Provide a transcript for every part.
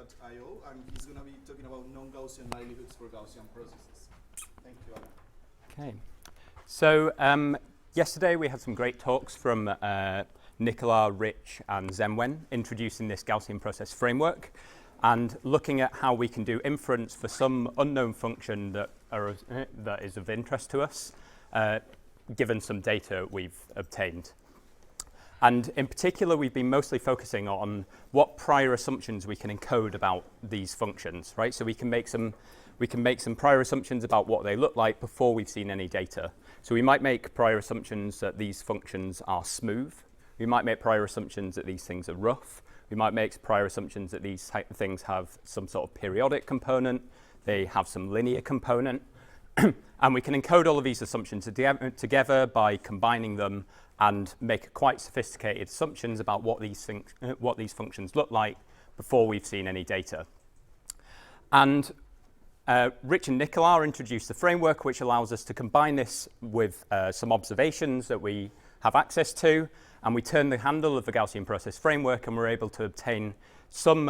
Gpsss2019.io, and he's going to be talking about non-Gaussian likelihoods for Gaussian processes. Thank you, Alan. Okay. So yesterday we had some great talks from Nicolas, Rich, and Zemwen introducing this Gaussian process framework and looking at how we can do inference for some unknown function that is of interest to us, given some data we've obtained. And in particular, we've been mostly focusing on what prior assumptions we can encode about these functions, right? So we can make some prior assumptions about what they look like before we've seen any data. So we might make prior assumptions that these functions are smooth. We might make prior assumptions that these things are rough. We might make prior assumptions that these things have some sort of periodic component. They have some linear component. And we can encode all of these assumptions together by combining them and make quite sophisticated assumptions about what these functions look like before we've seen any data. And Rich and Nicolas introduced the framework, which allows us to combine this with some observations that we have access to, and we turn the handle of the Gaussian process framework, and we're able to obtain some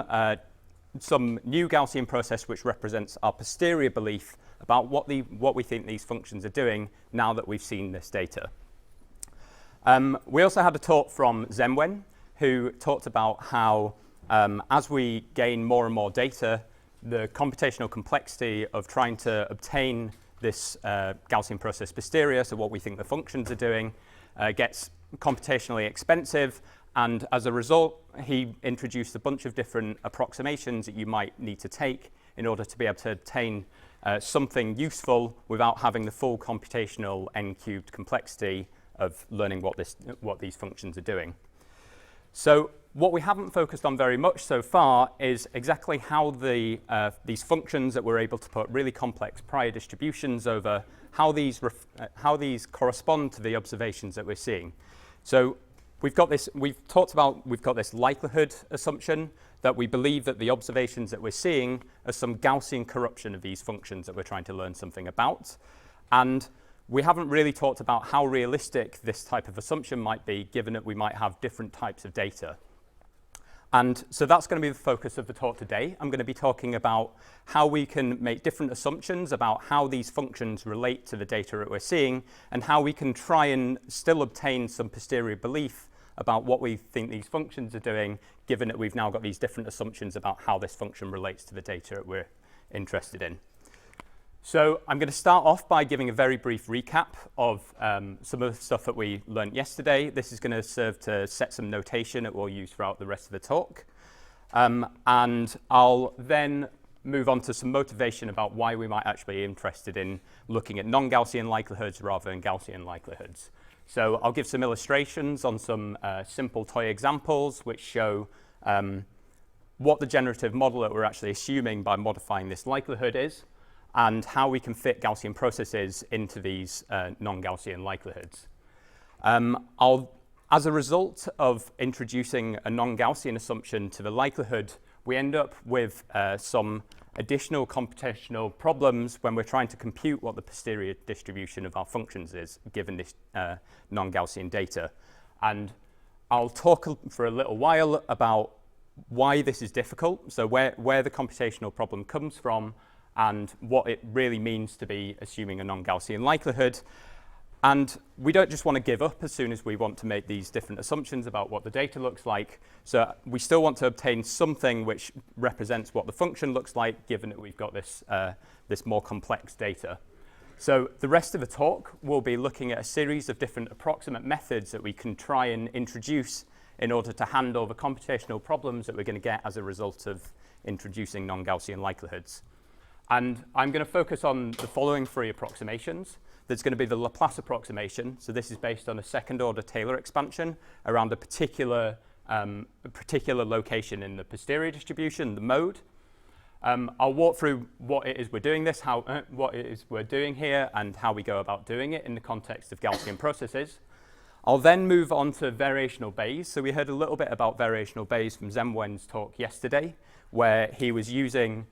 new Gaussian process which represents our posterior belief about what we think these functions are doing now that we've seen this data. We also had a talk from Zemwen, who talked about how as we gain more and more data, the computational complexity of trying to obtain this Gaussian process posterior, so what we think the functions are doing, gets computationally expensive. And as a result, he introduced a bunch of different approximations that you might need to take in order to be able to obtain something useful without having the full computational n-cubed complexity of learning what these functions are doing. So what we haven't focused on very much so far is exactly how these functions that we're able to put really complex prior distributions over, how these correspond to the observations that we're seeing. So we've got this likelihood assumption that we believe that the observations that we're seeing are some Gaussian corruption of these functions that we're trying to learn something about. And we haven't really talked about how realistic this type of assumption might be, given that we might have different types of data. And so that's going to be the focus of the talk today. I'm going to be talking about how we can make different assumptions about how these functions relate to the data that we're seeing, and how we can try and still obtain some posterior belief about what we think these functions are doing, given that we've now got these different assumptions about how this function relates to the data that we're interested in. So I'm going to start off by giving a very brief recap of some of the stuff that we learned yesterday. This is going to serve to set some notation that we'll use throughout the rest of the talk. And I'll then move on to some motivation about why we might actually be interested in looking at non-Gaussian likelihoods rather than Gaussian likelihoods. So I'll give some illustrations on some simple toy examples which show what the generative model that we're actually assuming by modifying this likelihood is, and how we can fit Gaussian processes into these non-Gaussian likelihoods. As a result of introducing a non-Gaussian assumption to the likelihood, we end up with some additional computational problems when we're trying to compute what the posterior distribution of our functions is, given this non-Gaussian data. And I'll talk for a little while about why this is difficult, so where the computational problem comes from, and what it really means to be assuming a non-Gaussian likelihood. And we don't just want to give up as soon as we want to make these different assumptions about what the data looks like. So we still want to obtain something which represents what the function looks like, given that we've got this more complex data. So the rest of the talk will be looking at a series of different approximate methods that we can try and introduce in order to handle the computational problems that we're going to get as a result of introducing non-Gaussian likelihoods. And I'm going to focus on the following three approximations. There's going to be the Laplace approximation. So this is based on a second-order Taylor expansion around a particular location in the posterior distribution, the mode. I'll walk through what it is we're doing here, and how we go about doing it in the context of Gaussian processes. I'll then move on to variational Bayes. So we heard a little bit about variational Bayes from Zemwen's talk yesterday, where he was using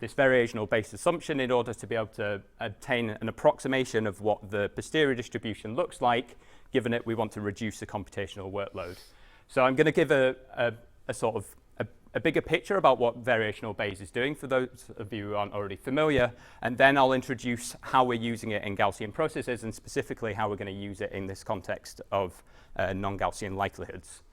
this variational Bayes assumption in order to be able to obtain an approximation of what the posterior distribution looks like, given that we want to reduce the computational workload. So I'm going to give a sort of a bigger picture about what variational Bayes is doing for those of you who aren't already familiar, and then I'll introduce how we're using it in Gaussian processes and specifically how we're going to use it in this context of non-Gaussian likelihoods.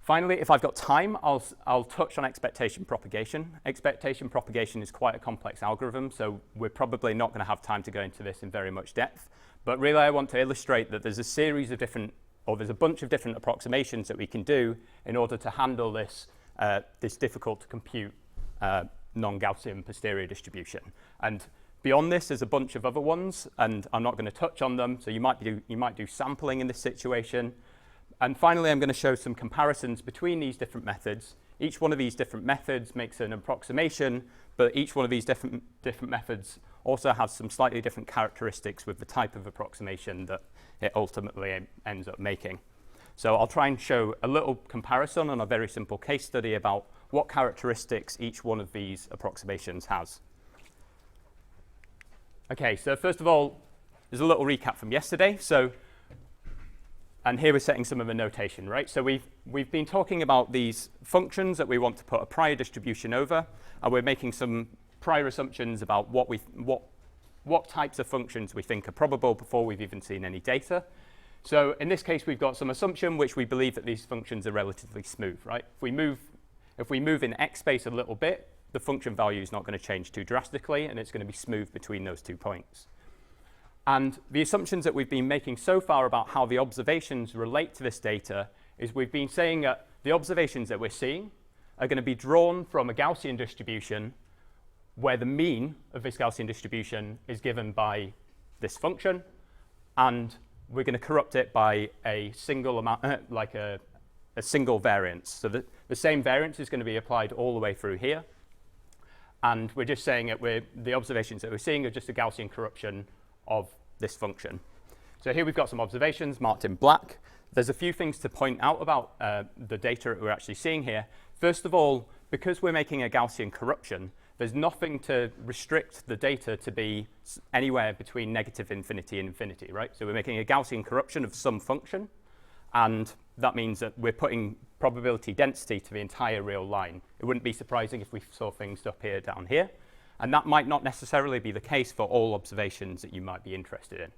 Finally, if I've got time, I'll touch on expectation propagation. Expectation propagation is quite a complex algorithm, so we're probably not going to have time to go into this in very much depth. But really, I want to illustrate that there's a series of different, or there's a bunch of different approximations that we can do in order to handle this, this difficult to compute non-Gaussian posterior distribution. And beyond this, there's a bunch of other ones, and I'm not going to touch on them. So you might do sampling in this situation. And finally, I'm going to show some comparisons between these different methods. Each one of these different methods makes an approximation, but each one of these different methods also has some slightly different characteristics with the type of approximation that it ultimately ends up making. So I'll try and show a little comparison on a very simple case study about what characteristics each one of these approximations has. Okay, so first of all, there's a little recap from yesterday. And here we're setting some of the notation, right? So we've been talking about these functions that we want to put a prior distribution over, and we're making some prior assumptions about what types of functions we think are probable before we've even seen any data. So in this case, we've got some assumption which we believe that these functions are relatively smooth, right? If we move in X space a little bit, the function value is not going to change too drastically, and it's going to be smooth between those 2 points. And the assumptions that we've been making so far about how the observations relate to this data is we've been saying that the observations that we're seeing are going to be drawn from a Gaussian distribution where the mean of this Gaussian distribution is given by this function, and we're going to corrupt it by a single amount, like a single variance. So the same variance is going to be applied all the way through here, and we're just saying that the observations that we're seeing are just a Gaussian corruption of this function. So here we've got some observations marked in black. There's a few things to point out about the data that we're actually seeing here. First of all, because we're making a Gaussian corruption, there's nothing to restrict the data to be anywhere between negative infinity and infinity, right? So we're making a Gaussian corruption of some function, and that means that we're putting probability density to the entire real line. It wouldn't be surprising if we saw things up here, down here. And that might not necessarily be the case for all observations that you might be interested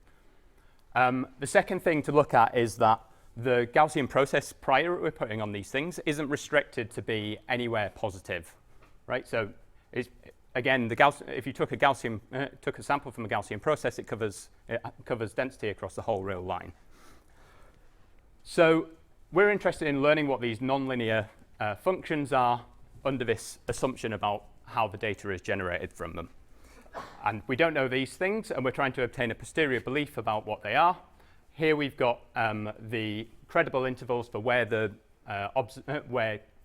in. The second thing to look at is that the Gaussian process prior that we're putting on these things isn't restricted to be anywhere positive, right? So again, if you took a sample from a Gaussian process, it covers density across the whole real line. So we're interested in learning what these nonlinear functions are under this assumption about how the data is generated from them. And we don't know these things, and we're trying to obtain a posterior belief about what they are. Here we've got the credible intervals for where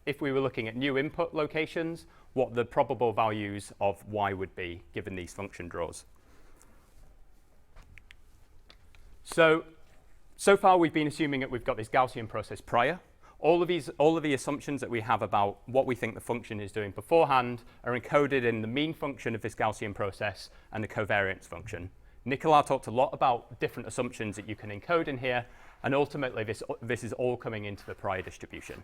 if we were looking at new input locations, what the probable values of y would be given these function draws. So far we've been assuming that we've got this Gaussian process prior. All of the assumptions that we have about what we think the function is doing beforehand are encoded in the mean function of this Gaussian process and the covariance function. Nicolas talked a lot about different assumptions that you can encode in here, and ultimately this is all coming into the prior distribution.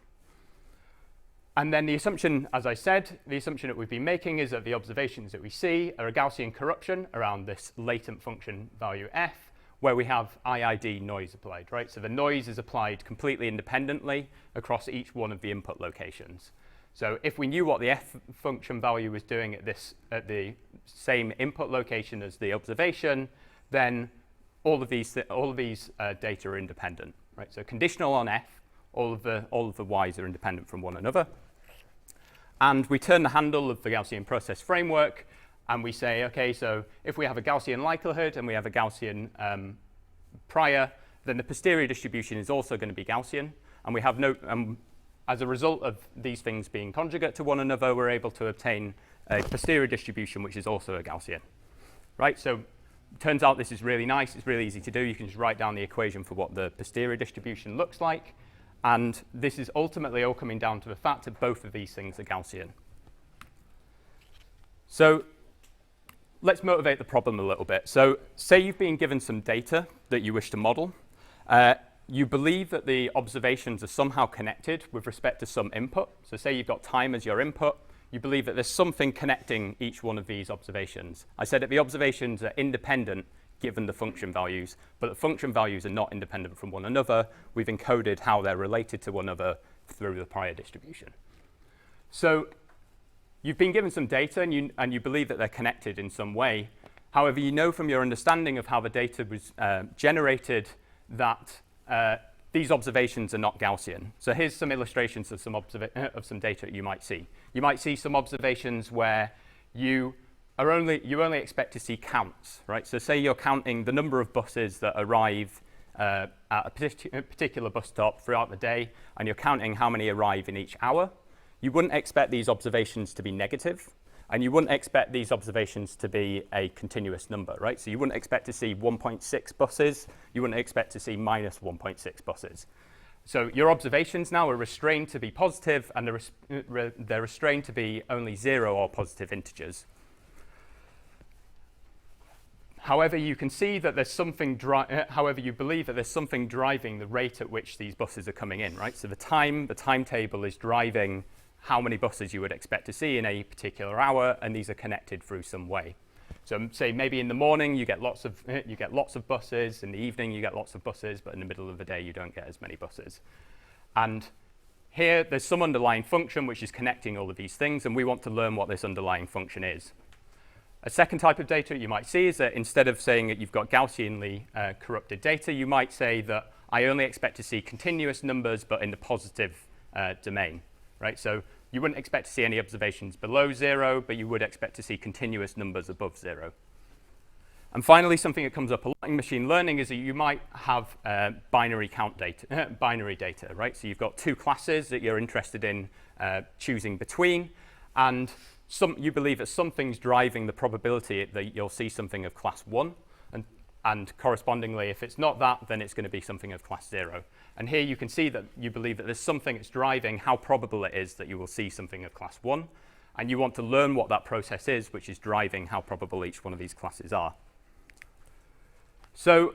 And then the assumption, as I said, the assumption that we've been making is that the observations that we see are a Gaussian corruption around this latent function value f, where we have IID noise applied, right? So the noise is applied completely independently across each one of the input locations. So if we knew what the f function value was doing at the same input location as the observation, then all of these data are independent, right? So conditional on f, all of the y's are independent from one another. And we turn the handle of the Gaussian process framework, and we say, okay, so if we have a Gaussian likelihood and we have a Gaussian prior, then the posterior distribution is also going to be Gaussian. And we have as a result of these things being conjugate to one another, we're able to obtain a posterior distribution which is also a Gaussian, right? So it turns out this is really nice. It's really easy to do. You can just write down the equation for what the posterior distribution looks like. And this is ultimately all coming down to the fact that both of these things are Gaussian. So let's motivate the problem a little bit. So say you've been given some data that you wish to model. you believe that the observations are somehow connected with respect to some input. So say you've got time as your input. You believe that there's something connecting each one of these observations. I said that the observations are independent given the function values, but the function values are not independent from one another. We've encoded how they're related to one another through the prior distribution. So you've been given some data, and you believe that they're connected in some way. However, you know from your understanding of how the data was generated that these observations are not Gaussian. So here's some illustrations of some data you might see. You might see some observations where you only expect to see counts, right? So say you're counting the number of buses that arrive at a particular bus stop throughout the day, and you're counting how many arrive in each hour. You wouldn't expect these observations to be negative, and you wouldn't expect these observations to be a continuous number, right? So you wouldn't expect to see 1.6 buses. You wouldn't expect to see minus 1.6 buses. So your observations now are restrained to be positive, and they're restrained to be only 0 or positive integers. However, you can see that there's something. However, you believe that there's something driving the rate at which these buses are coming in, right? So the timetable is driving how many buses you would expect to see in a particular hour, and these are connected through some way. So say maybe in the morning you get lots of buses, in the evening you get lots of buses, but in the middle of the day you don't get as many buses. And here there's some underlying function which is connecting all of these things, and we want to learn what this underlying function is. A second type of data you might see is that instead of saying that you've got Gaussianly corrupted data, you might say that I only expect to see continuous numbers, but in the positive domain, right? So you wouldn't expect to see any observations below 0, but you would expect to see continuous numbers above 0. And finally, something that comes up a lot in machine learning is that you might have binary data, right? So you've got two classes that you're interested in choosing between, and you believe that something's driving the probability that you'll see something of class 1, and correspondingly, if it's not that, then it's going to be something of class 0. And here you can see that you believe that there's something that's driving how probable it is that you will see something of class 1, and you want to learn what that process is, which is driving how probable each one of these classes are. So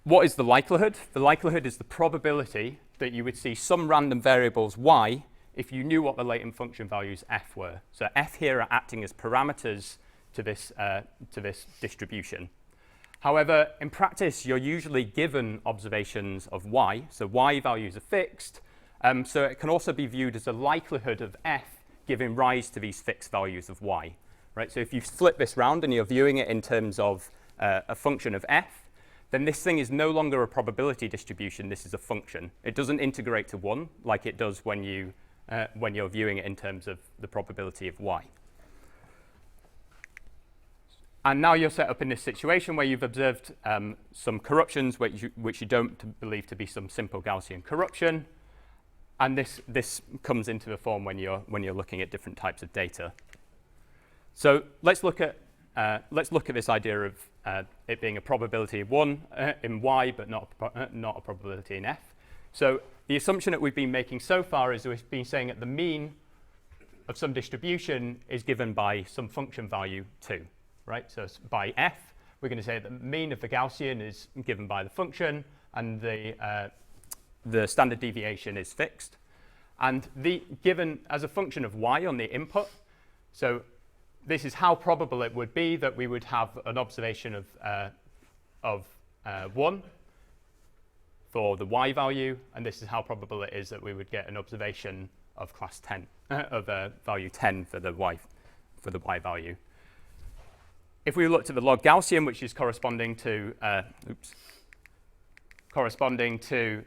what is the likelihood? The likelihood is the probability that you would see some random variables y if you knew what the latent function values f were. So f here are acting as parameters to this distribution. However, in practice, you're usually given observations of y, so y values are fixed, so it can also be viewed as a likelihood of f giving rise to these fixed values of y, right? So if you flip this round and you're viewing it in terms of a function of f, then this thing is no longer a probability distribution, this is a function. It doesn't integrate to 1 like it does when you're viewing it in terms of the probability of y. And now you're set up in this situation where you've observed some corruptions which you don't believe to be some simple Gaussian corruption, and this comes into the form when you're looking at different types of data. So let's look at this idea of it being a probability of 1 in y, but not a probability in f. So the assumption that we've been making so far is we've been saying that the mean of some distribution is given by some function value 2. Right? So by f, we're going to say that the mean of the Gaussian is given by the function, and the standard deviation is fixed. And given as a function of y on the input, so this is how probable it would be that we would have an observation of 1 for the y value, and this is how probable it is that we would get an observation of class 10, of value 10 for the y value. If we looked at the log Gaussian, which is corresponding to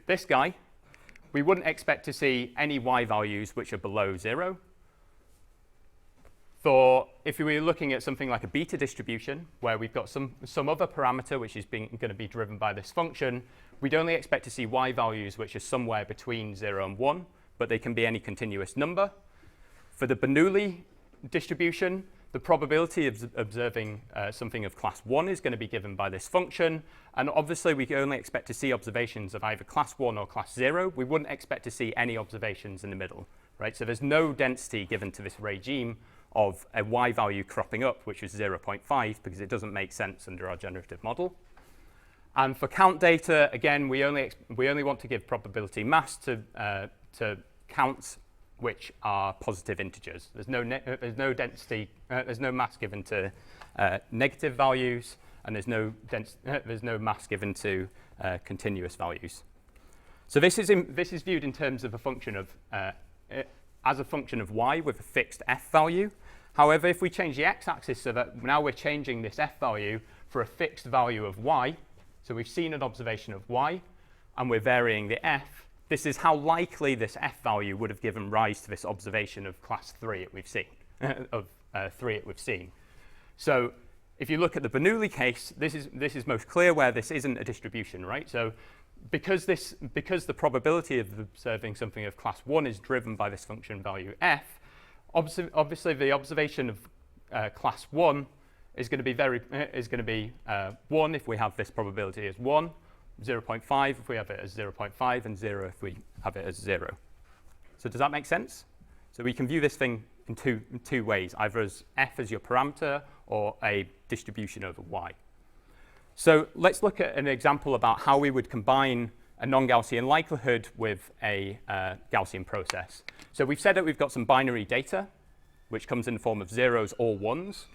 this guy, we wouldn't expect to see any y values which are below 0. If we were looking at something like a beta distribution, where we've got some other parameter which is going to be driven by this function, we'd only expect to see y values which are somewhere between 0 and 1, but they can be any continuous number. For the Bernoulli distribution, the probability of observing something of class 1 is going to be given by this function, and obviously we can only expect to see observations of either class 1 or class 0. We wouldn't expect to see any observations in the middle, right? So there's no density given to this regime of a y value cropping up, which is 0.5, because it doesn't make sense under our generative model. And for count data, again, we only want to give probability mass to counts which are positive integers. There's no density. There's no mass given to negative values, and there's no mass given to continuous values. So this is viewed in terms of a function of as a function of y with a fixed f value. However, if we change the x-axis so that now we're changing this f value for a fixed value of y, so we've seen an observation of y, and we're varying the f, this is how likely this f value would have given rise to this observation of class 3 that we've seen, So if you look at the Bernoulli case, this is most clear where this isn't a distribution, right? So because the probability of observing something of class 1 is driven by this function value f, obviously the observation of class 1 is going to be 1 if we have this probability as 1, 0.5 if we have it as 0.5, and 0 if we have it as 0. So does that make sense? So we can view this thing in two ways, either as f as your parameter or a distribution over y. So let's look at an example about how we would combine a non-Gaussian likelihood with a Gaussian process. So we've said that we've got some binary data, which comes in the form of zeros or ones.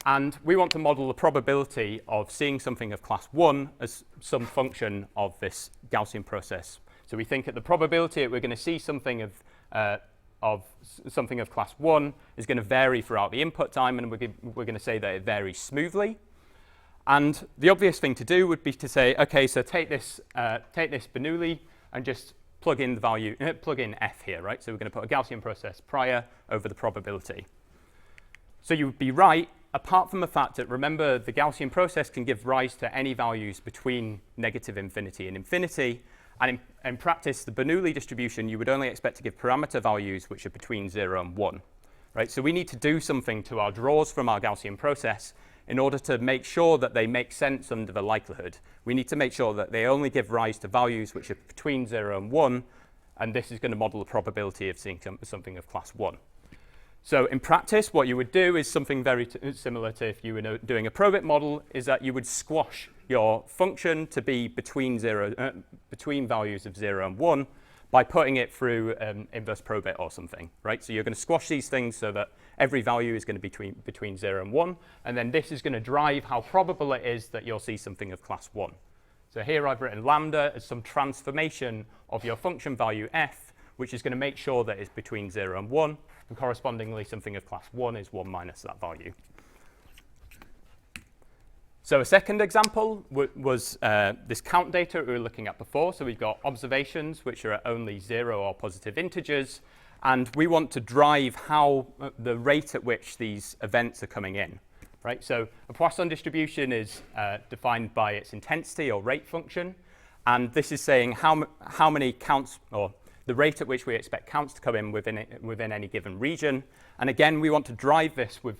And we want to model the probability of seeing something of class 1 as some function of this Gaussian process. So we think that the probability that we're going to see something of class 1 is going to vary throughout the input time, and we're going to say that it varies smoothly. And the obvious thing to do would be to say, OK, so take this Bernoulli and just plug in the value, plug in f here, right? So we're going to put a Gaussian process prior over the probability. So you would be right, apart from the fact that, remember, the Gaussian process can give rise to any values between negative infinity and infinity. And in practice, the Bernoulli distribution, you would only expect to give parameter values which are between 0 and 1. Right? So we need to do something to our draws from our Gaussian process in order to make sure that they make sense under the likelihood. We need to make sure that they only give rise to values which are between 0 and 1, and this is going to model the probability of seeing something of class 1. So in practice, what you would do is something very similar to if you were doing a probit model, is that you would squash your function to be between values of 0 and 1 by putting it through inverse probit or something, right? So you're going to squash these things so that every value is going to be between 0 and 1, and then this is going to drive how probable it is that you'll see something of class 1. So here I've written lambda as some transformation of your function value f, which is going to make sure that it's between 0 and 1, and correspondingly something of class 1 is 1 minus that value. So a second example was this count data we were looking at before. So we've got observations which are at only 0 or positive integers, and we want to drive how the rate at which these events are coming in. Right? So a Poisson distribution is defined by its intensity or rate function, and this is saying how many counts, or the rate at which we expect counts to come in within any given region. And again, we want to drive this with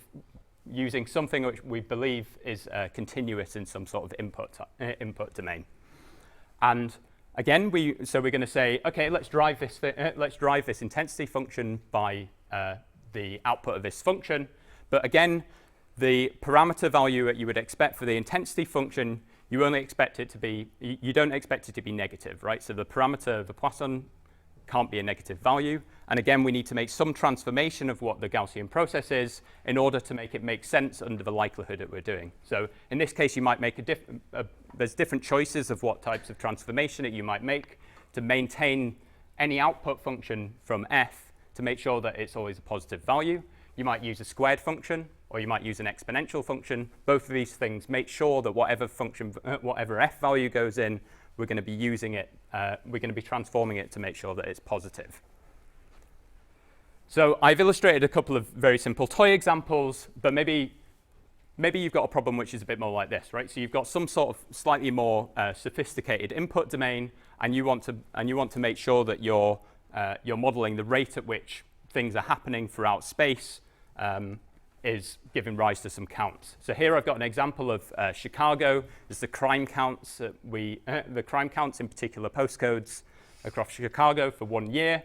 using something which we believe is continuous in some sort of input domain. And again, so we're going to say, OK, let's drive this intensity function by the output of this function. But again, the parameter value that you would expect for the intensity function, you only expect it to be, you don't expect it to be negative, right? So the parameter of the Poisson can't be a negative value. And again, we need to make some transformation of what the Gaussian process is in order to make it make sense under the likelihood that we're doing. So in this case, you might make there's different choices of what types of transformation that you might make to maintain any output function from f to make sure that it's always a positive value. You might use a squared function, or you might use an exponential function. Both of these things make sure that whatever f value goes in, we're going to be using it, we're going to be transforming it to make sure that it's positive. So I've illustrated a couple of very simple toy examples, but maybe you've got a problem which is a bit more like this, right? So you've got some sort of slightly more sophisticated input domain, and you want to make sure that you're modeling the rate at which things are happening throughout space is giving rise to some counts. So here I've got an example of Chicago. There's the crime counts the crime counts in particular postcodes across Chicago for 1 year,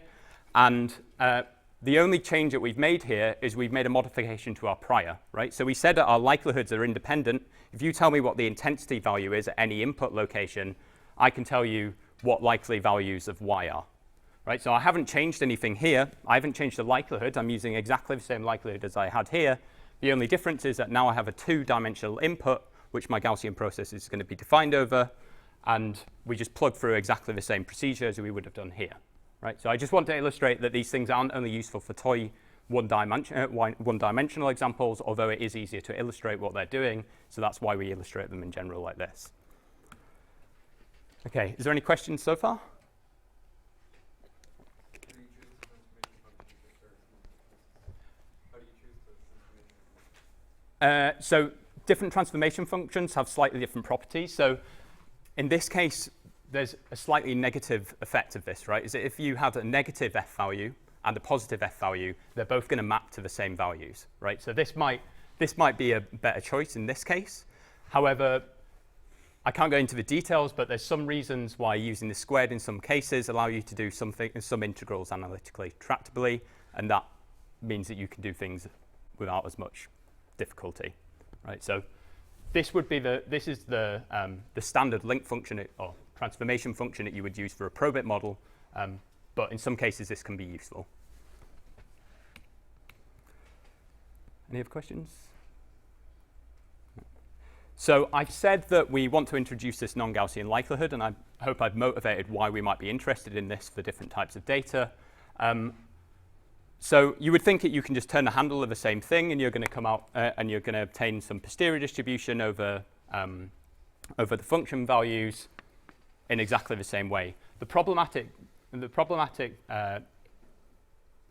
and The only change that we've made here is we've made a modification to our prior, right? So we said that our likelihoods are independent. If you tell me what the intensity value is at any input location, I can tell you what likely values of y are, right? So I haven't changed anything here. I haven't changed the likelihood. I'm using exactly the same likelihood as I had here. The only difference is that now I have a two-dimensional input, which my Gaussian process is going to be defined over, and we just plug through exactly the same procedure as we would have done here, right? So I just want to illustrate that these things aren't only useful for toy one-dimensional examples, although it is easier to illustrate what they're doing, so that's why we illustrate them in general like this. OK, is there any questions so far? So different transformation functions have slightly different properties. So in this case, there's a slightly negative effect of this, right? Is that if you have a negative f value and a positive f value, they're both going to map to the same values, right? So this might be a better choice in this case. However, I can't go into the details, but there's some reasons why using the squared in some cases allow you to do some integrals analytically tractably, and that means that you can do things without as much difficulty, right? So this is the standard link function or transformation function that you would use for a probit model, but in some cases this can be useful. Any other questions? So I've said that we want to introduce this non-Gaussian likelihood, and I hope I've motivated why we might be interested in this for different types of data. So you would think that you can just turn the handle of the same thing, and you're going to come out and you're going to obtain some posterior distribution over the function values in exactly the same way. The problematic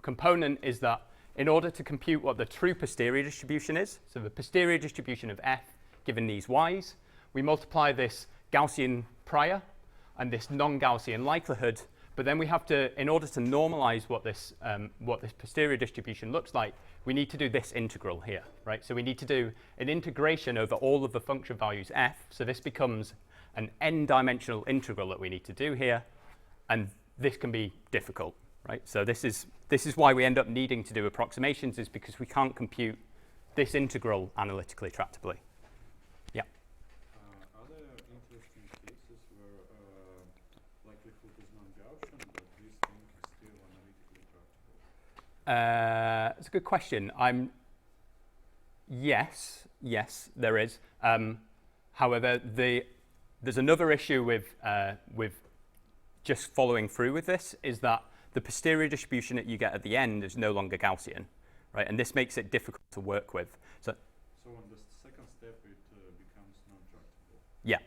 component is that in order to compute what the true posterior distribution is, so the posterior distribution of f given these y's, we multiply this Gaussian prior and this non-Gaussian likelihood, but then we have to, in order to normalize what this posterior distribution looks like, we need to do this integral here, right? So we need to do an integration over all of the function values f, so this becomes an n-dimensional integral that we need to do here, and this can be difficult, right? So this is why we end up needing to do approximations, is because we can't compute this integral analytically tractably. Yeah. Are there interesting cases where likelihood is non-Gaussian, but this thing is still analytically tractable? That's a good question. Yes, there is. However, there's another issue with just following through with this, is that the posterior distribution that you get at the end is no longer Gaussian, right? And this makes it difficult to work with. So on the second step, it becomes non-tractable. Yeah.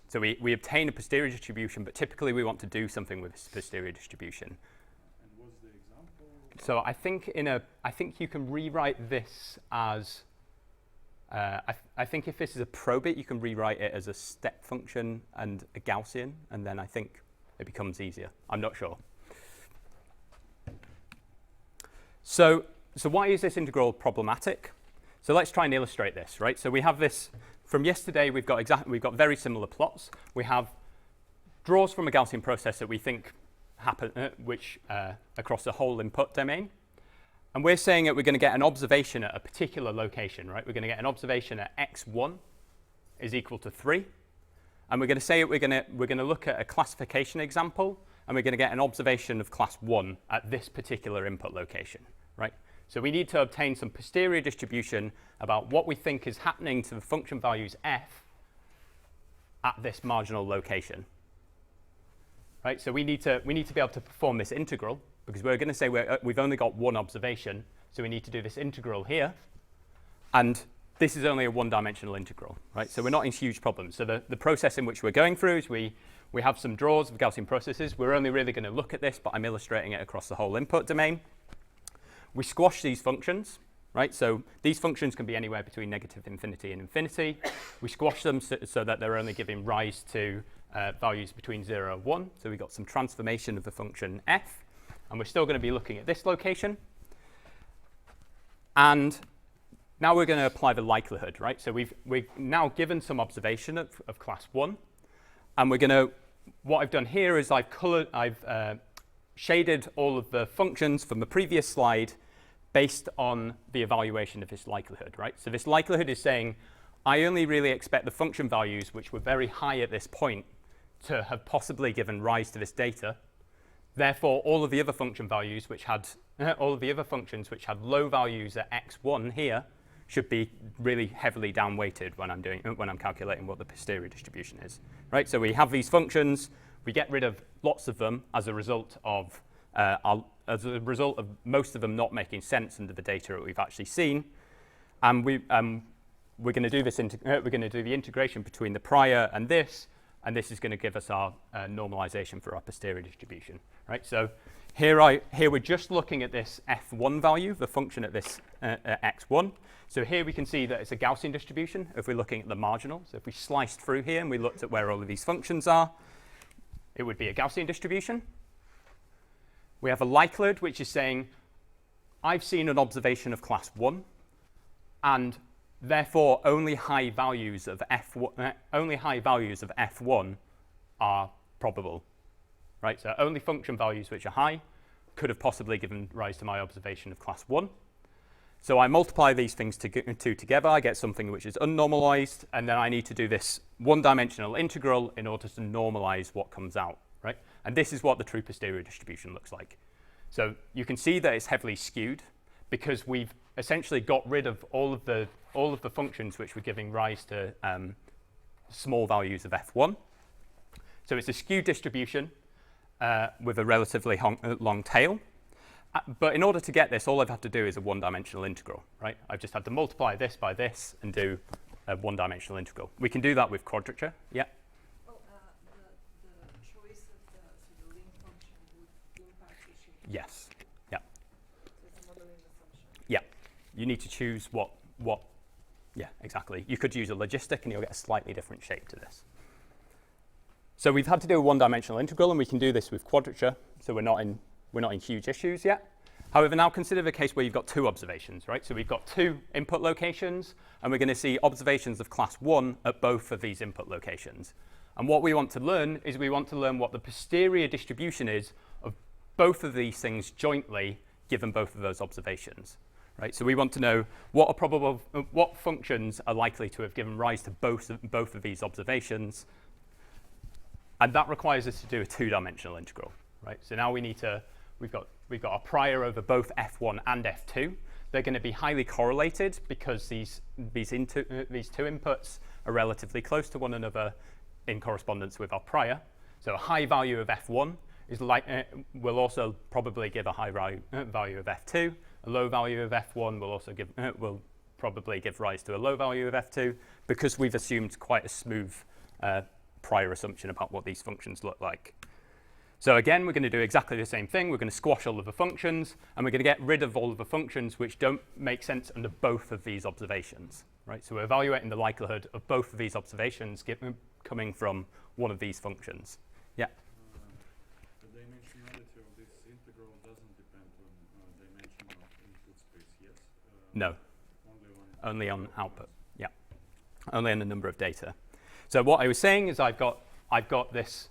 So we obtain a posterior distribution, but typically we want to do something with this posterior distribution. And what's the example? So I think you can rewrite this as I think if this is a probit, you can rewrite it as a step function and a Gaussian, and then I think it becomes easier. I'm not sure. So why is this integral problematic? So let's try and illustrate this, right? So we have this from yesterday. We've got very similar plots. We have draws from a Gaussian process that we think happen, across the whole input domain. And we're saying that we're going to get an observation at a particular location, right? We're going to get an observation at x1 is equal to 3. And we're going to say that we're going to look at a classification example, and we're going to get an observation of class 1 at this particular input location, right? So we need to obtain some posterior distribution about what we think is happening to the function values f at this marginal location, right? So we need to be able to perform this integral, because we're going to say we've only got one observation, so we need to do this integral here. And this is only a one-dimensional integral, right? So we're not in huge problems. So the process in which we're going through is we have some draws of Gaussian processes. We're only really going to look at this, but I'm illustrating it across the whole input domain. We squash these functions, right? So these functions can be anywhere between negative infinity and infinity. We squash them so that they're only giving rise to values between 0 and 1. So we've got some transformation of the function f. And we're still going to be looking at this location. And now we're going to apply the likelihood, right? So we've now given some observation of class 1. And what I've done here is I've shaded all of the functions from the previous slide based on the evaluation of this likelihood, right? So this likelihood is saying, I only really expect the function values, which were very high at this point, to have possibly given rise to this data. Therefore, all of the other function values which had low values at x1 here should be really heavily down-weighted when I'm calculating what the posterior distribution is, right? So we have these functions, we get rid of lots of them as a result of most of them not making sense under the data that we've actually seen, and we're going to do the integration between the prior and this is going to give us our normalization for our posterior distribution, right? So here we're just looking at this f1 value, the function at this x1. So here we can see that it's a Gaussian distribution if we're looking at the marginal. So if we sliced through here and we looked at where all of these functions are, it would be a Gaussian distribution. We have a likelihood, which is saying, I've seen an observation of class 1, and therefore only high values of f1 are probable, right? So only function values which are high could have possibly given rise to my observation of class 1. So I multiply these things two together, I get something which is unnormalized, and then I need to do this one-dimensional integral in order to normalize what comes out, right? And this is what the true posterior distribution looks like. So you can see that it's heavily skewed because we've essentially got rid of all of the functions which were giving rise to small values of f1. So it's a skewed distribution with a relatively long tail. But in order to get this, all I've had to do is a one-dimensional integral, right? I've just had to multiply this by this and do a one-dimensional integral. We can do that with quadrature. Yeah? Well, the choice of the link function would impact the shape. Yes. Yeah. So it's a modeling assumption. Yeah. You need to choose what. Yeah, exactly. You could use a logistic and you'll get a slightly different shape to this. So we've had to do a one-dimensional integral, and we can do this with quadrature. So we're not in huge issues yet. However, now consider the case where you've got two observations, right? So we've got two input locations, and we're going to see observations of class 1 at both of these input locations. And what we want to learn is what the posterior distribution is of both of these things jointly, given both of those observations, right? So we want to know what functions are likely to have given rise to both of these observations, and that requires us to do a two-dimensional integral, right? So now we've got a prior over both f1 and f2. They're going to be highly correlated because these two inputs are relatively close to one another in correspondence with our prior. So a high value of f1 will also probably give a high value of f2. A low value of f1 will probably give rise to a low value of f2 because we've assumed quite a smooth prior assumption about what these functions look like. So again, we're going to do exactly the same thing. We're going to squash all of the functions, and we're going to get rid of all of the functions which don't make sense under both of these observations, right? So we're evaluating the likelihood of both of these observations coming from one of these functions. Yeah? The dimensionality of this integral doesn't depend on dimension of input space, yes? No. Only on output. Yeah. Only on the number of data. So what I was saying is I've got this.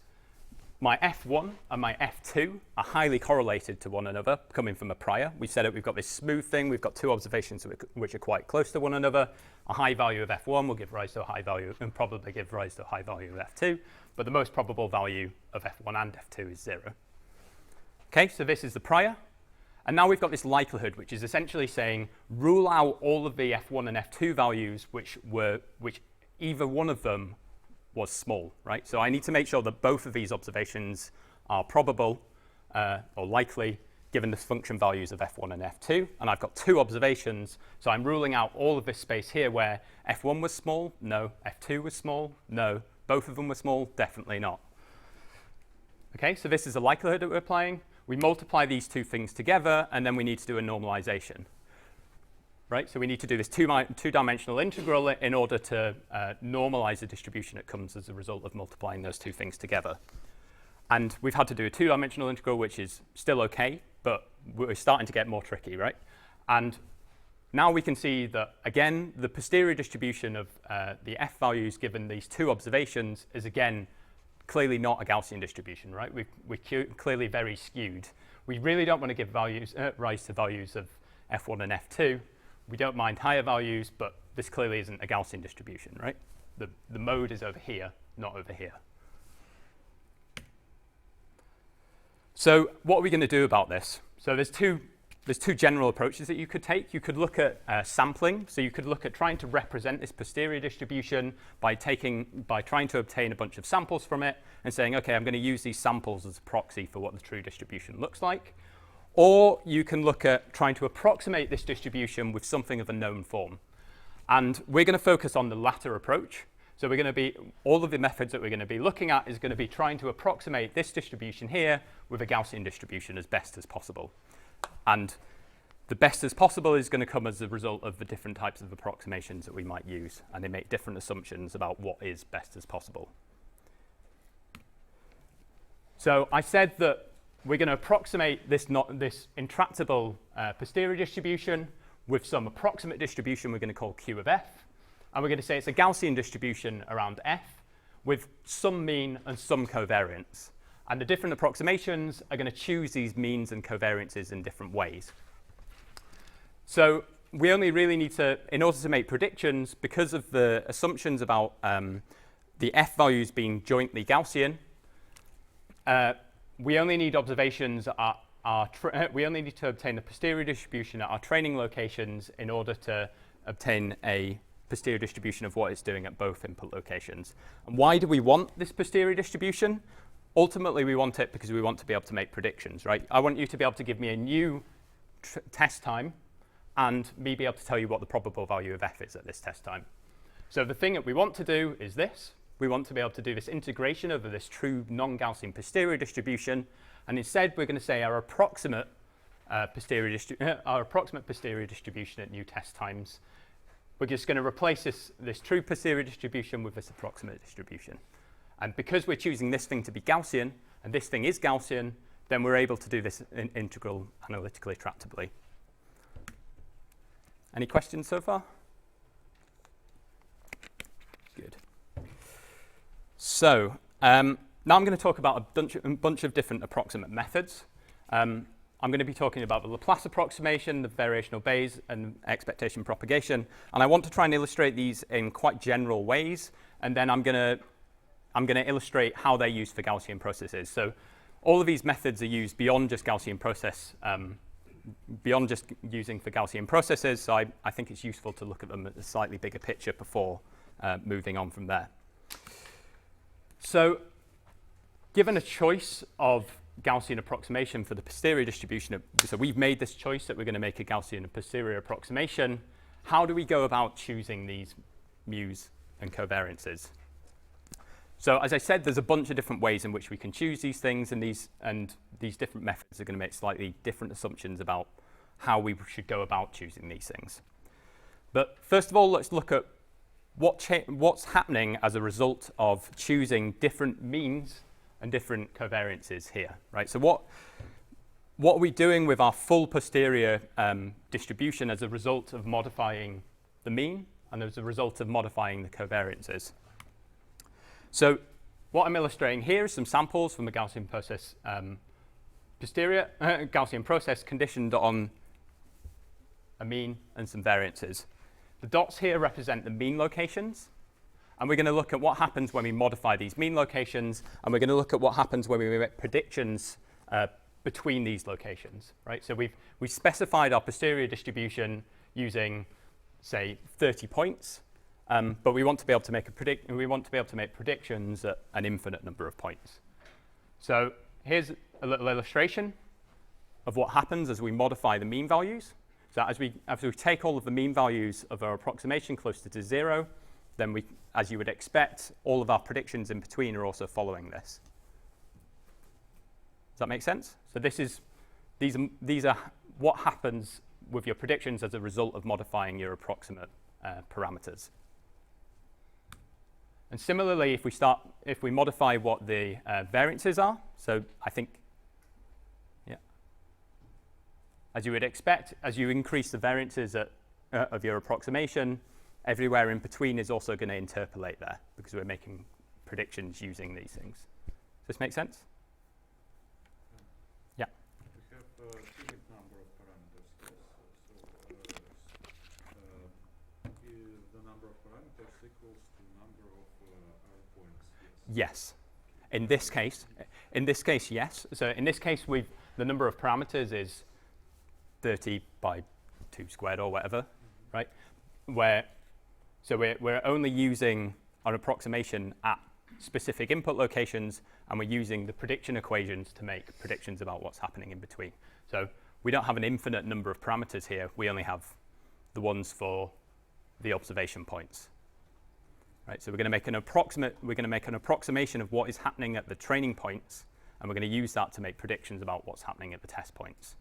My f1 and my f2 are highly correlated to one another, coming from a prior. We said that we've got this smooth thing. We've got two observations which are quite close to one another. A high value of f1 will give rise to a high value and probably give rise to a high value of f2. But the most probable value of f1 and f2 is 0. OK, so this is the prior. And now we've got this likelihood, which is essentially saying rule out all of the f1 and f2 values which either one of them was small, right? So I need to make sure that both of these observations are probable or likely given the function values of f1 and f2. And I've got two observations, so I'm ruling out all of this space here where f1 was small, no. f2 was small, no. Both of them were small, definitely not. OK, so this is the likelihood that we're applying. We multiply these two things together, and then we need to do a normalization. Right, so we need to do this two-dimensional integral in order to normalize the distribution that comes as a result of multiplying those two things together. And we've had to do a two-dimensional integral, which is still OK, but we're starting to get more tricky, right? And now we can see that, again, the posterior distribution of the f values given these two observations is, again, clearly not a Gaussian distribution, right? We're clearly very skewed. We really don't want to give values, rise to values of f1 and f2. We don't mind higher values, but this clearly isn't a Gaussian distribution, right? The mode is over here, not over here. So what are we going to do about this? So there's two general approaches that you could take. You could look at sampling. So you could look at trying to represent this posterior distribution by trying to obtain a bunch of samples from it and saying, OK, I'm going to use these samples as a proxy for what the true distribution looks like. Or you can look at trying to approximate this distribution with something of a known form. And we're going to focus on the latter approach. So we're going to all of the methods that we're going to be looking at is going to be trying to approximate this distribution here with a Gaussian distribution as best as possible. And the best as possible is going to come as a result of the different types of approximations that we might use. And they make different assumptions about what is best as possible. So I said that we're going to approximate this intractable posterior distribution with some approximate distribution we're going to call Q of f. And we're going to say it's a Gaussian distribution around f with some mean and some covariance. And the different approximations are going to choose these means and covariances in different ways. So we only really need to, in order to make predictions, because of the assumptions about the f values being jointly Gaussian, we only need observations we only need to obtain the posterior distribution at our training locations in order to obtain a posterior distribution of what it's doing at both input locations. And why do we want this posterior distribution? Ultimately, we want it because we want to be able to make predictions, right? I want you to be able to give me a new test time and me be able to tell you what the probable value of f is at this test time. So the thing that we want to do is this. We want to be able to do this integration over this true non-Gaussian posterior distribution. And instead, we're going to say our approximate posterior distribution at new test times. We're just going to replace this true posterior distribution with this approximate distribution. And because we're choosing this thing to be Gaussian, and this thing is Gaussian, then we're able to do this integral analytically tractably. Any questions so far? Good. So now I'm going to talk about a bunch of different approximate methods. I'm going to be talking about the Laplace approximation, the variational Bayes, and expectation propagation. And I want to try and illustrate these in quite general ways. And then I'm going to illustrate how they're used for Gaussian processes. So all of these methods are used beyond just Gaussian process, beyond just using for Gaussian processes. So I think it's useful to look at them at a slightly bigger picture before moving on from there. So given a choice of Gaussian approximation for the posterior distribution, so we've made this choice that we're going to make a Gaussian and posterior approximation. How do we go about choosing these mu's and covariances? So as I said, there's a bunch of different ways in which we can choose these things, and these different methods are going to make slightly different assumptions about how we should go about choosing these things. But first of all, let's look at what's happening as a result of choosing different means and different covariances here, right? So what are we doing with our full posterior distribution as a result of modifying the mean and as a result of modifying the covariances? So what I'm illustrating here is some samples from the Gaussian process Gaussian process conditioned on a mean and some variances. The dots here represent the mean locations. And we're going to look at what happens when we modify these mean locations. And we're going to look at what happens when we make predictions between these locations, right? So we've specified our posterior distribution using, say, 30 points. But we want to be able to make predictions at an infinite number of points. So here's a little illustration of what happens as we modify the mean values. So as we take all of the mean values of our approximation closer to 0, then we, as you would expect, all of our predictions in between are also following this. Does that make sense? So these are what happens with your predictions as a result of modifying your approximate parameters. And similarly, if we modify what the variances are, so I think, yeah, as you would expect, as you increase the variances of your approximation, everywhere in between is also going to interpolate there because we're making predictions using these things. Does this make sense? Yeah. We have a finite number of parameters, yes. The number of parameters equals to number of our points, Yes. yes. In this case, yes. So in this case, the number of parameters is 30 by 2 squared or whatever, right? So we're only using our approximation at specific input locations, and we're using the prediction equations to make predictions about what's happening in between. So we don't have an infinite number of parameters here. We only have the ones for the observation points. Right, so we're going to make an approximation of what is happening at the training points, and we're going to use that to make predictions about what's happening at the test points.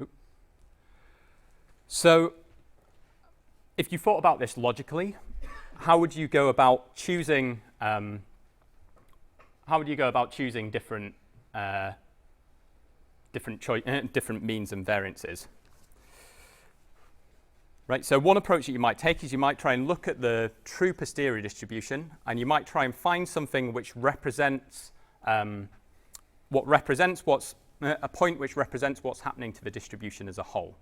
Oop. So if you thought about this logically, how would you go about choosing different means and variances? Right, so one approach that you might take is you might try and look at the true posterior distribution, and you might try and find something which represents a point which represents what's happening to the distribution as a whole.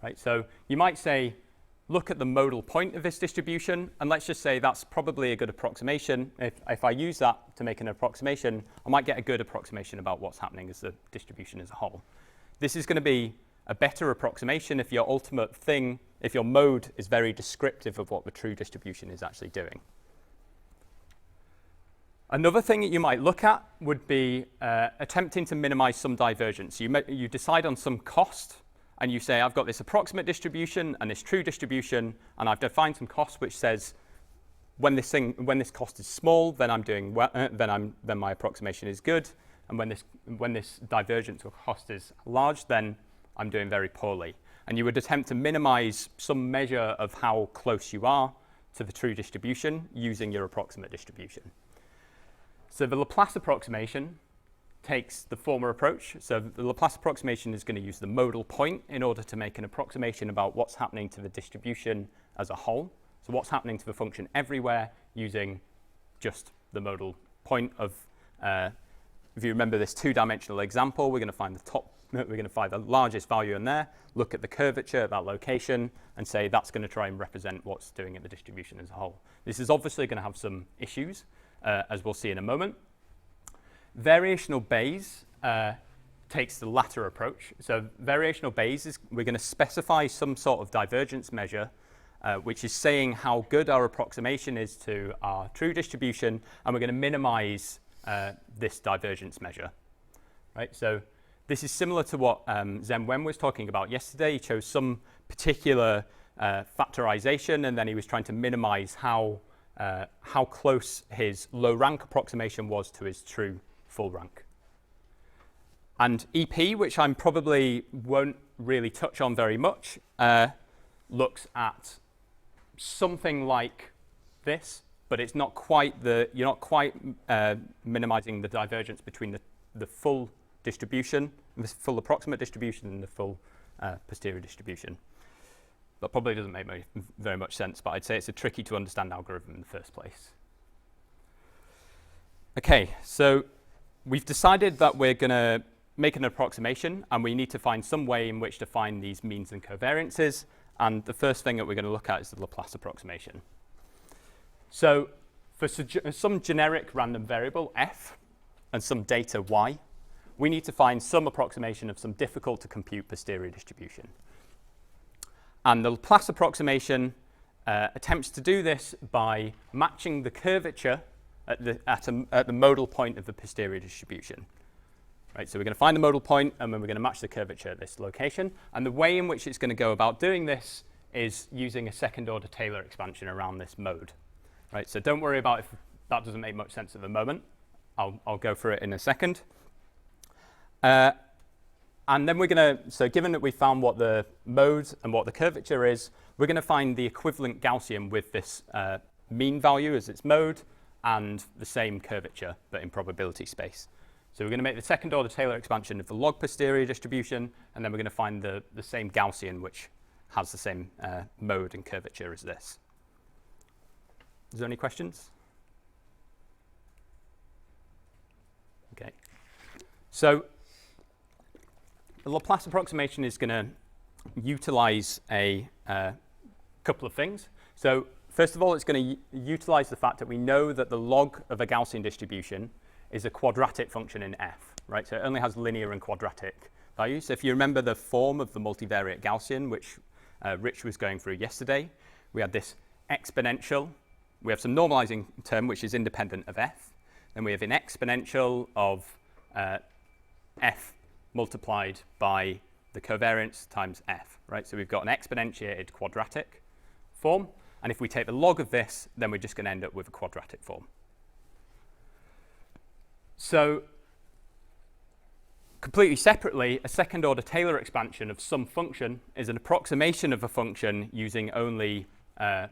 Right, so you might say, look at the modal point of this distribution, and let's just say that's probably a good approximation. If I use that to make an approximation, I might get a good approximation about what's happening as the distribution as a whole. This is going to be a better approximation if your mode is very descriptive of what the true distribution is actually doing. Another thing that you might look at would be attempting to minimize some divergence. You decide on some cost, and you say, I've got this approximate distribution and this true distribution, and I've defined some cost which says when this cost is small, then I'm doing well, then my approximation is good, and when this divergence or cost is large, then I'm doing very poorly. And you would attempt to minimize some measure of how close you are to the true distribution using your approximate distribution. So the Laplace approximation takes the former approach. So the Laplace approximation is going to use the modal point in order to make an approximation about what's happening to the distribution as a whole. So what's happening to the function everywhere using just the modal point of, if you remember this two-dimensional example, we're going to find the largest value in there, look at the curvature at that location, and say that's going to try and represent what's doing at the distribution as a whole. This is obviously going to have some issues, as we'll see in a moment. Variational Bayes takes the latter approach. So variational Bayes is we're going to specify some sort of divergence measure, which is saying how good our approximation is to our true distribution, and we're going to minimize this divergence measure. Right? So this is similar to what Zhen-Wen was talking about yesterday. He chose some particular factorization, and then he was trying to minimize how close his low rank approximation was to his true full rank. And EP, which I probably won't really touch on very much, looks at something like this, but it's not quite you're not quite minimizing the divergence between the full distribution, the full approximate distribution, and the full posterior distribution. That probably doesn't make very much sense, but I'd say it's a tricky to understand algorithm in the first place. Okay, so we've decided that we're going to make an approximation, and we need to find some way in which to find these means and covariances. And the first thing that we're going to look at is the Laplace approximation. So for some generic random variable, f, and some data, y, we need to find some approximation of some difficult to compute posterior distribution. And the Laplace approximation attempts to do this by matching the curvature at the modal point of the posterior distribution. Right, so we're going to find the modal point, and then we're going to match the curvature at this location. And the way in which it's going to go about doing this is using a second-order Taylor expansion around this mode. Right, so don't worry about if that doesn't make much sense at the moment. I'll go through it in a second. And then we're going to, so given that we found what the mode and what the curvature is, we're going to find the equivalent Gaussian with this mean value as its mode and the same curvature, but in probability space. So we're going to make the second-order Taylor expansion of the log posterior distribution, and then we're going to find the same Gaussian, which has the same mode and curvature as this. Is there any questions? Okay. So the Laplace approximation is going to utilize a couple of things. So first of all, it's going to utilize the fact that we know that the log of a Gaussian distribution is a quadratic function in f, right? So it only has linear and quadratic values. So if you remember the form of the multivariate Gaussian, which Rich was going through yesterday, we had this exponential. We have some normalizing term, which is independent of f. Then we have an exponential of f multiplied by the covariance times f, right? So we've got an exponentiated quadratic form. And if we take the log of this, then we're just going to end up with a quadratic form. So completely separately, a second-order Taylor expansion of some function is an approximation of a function using only a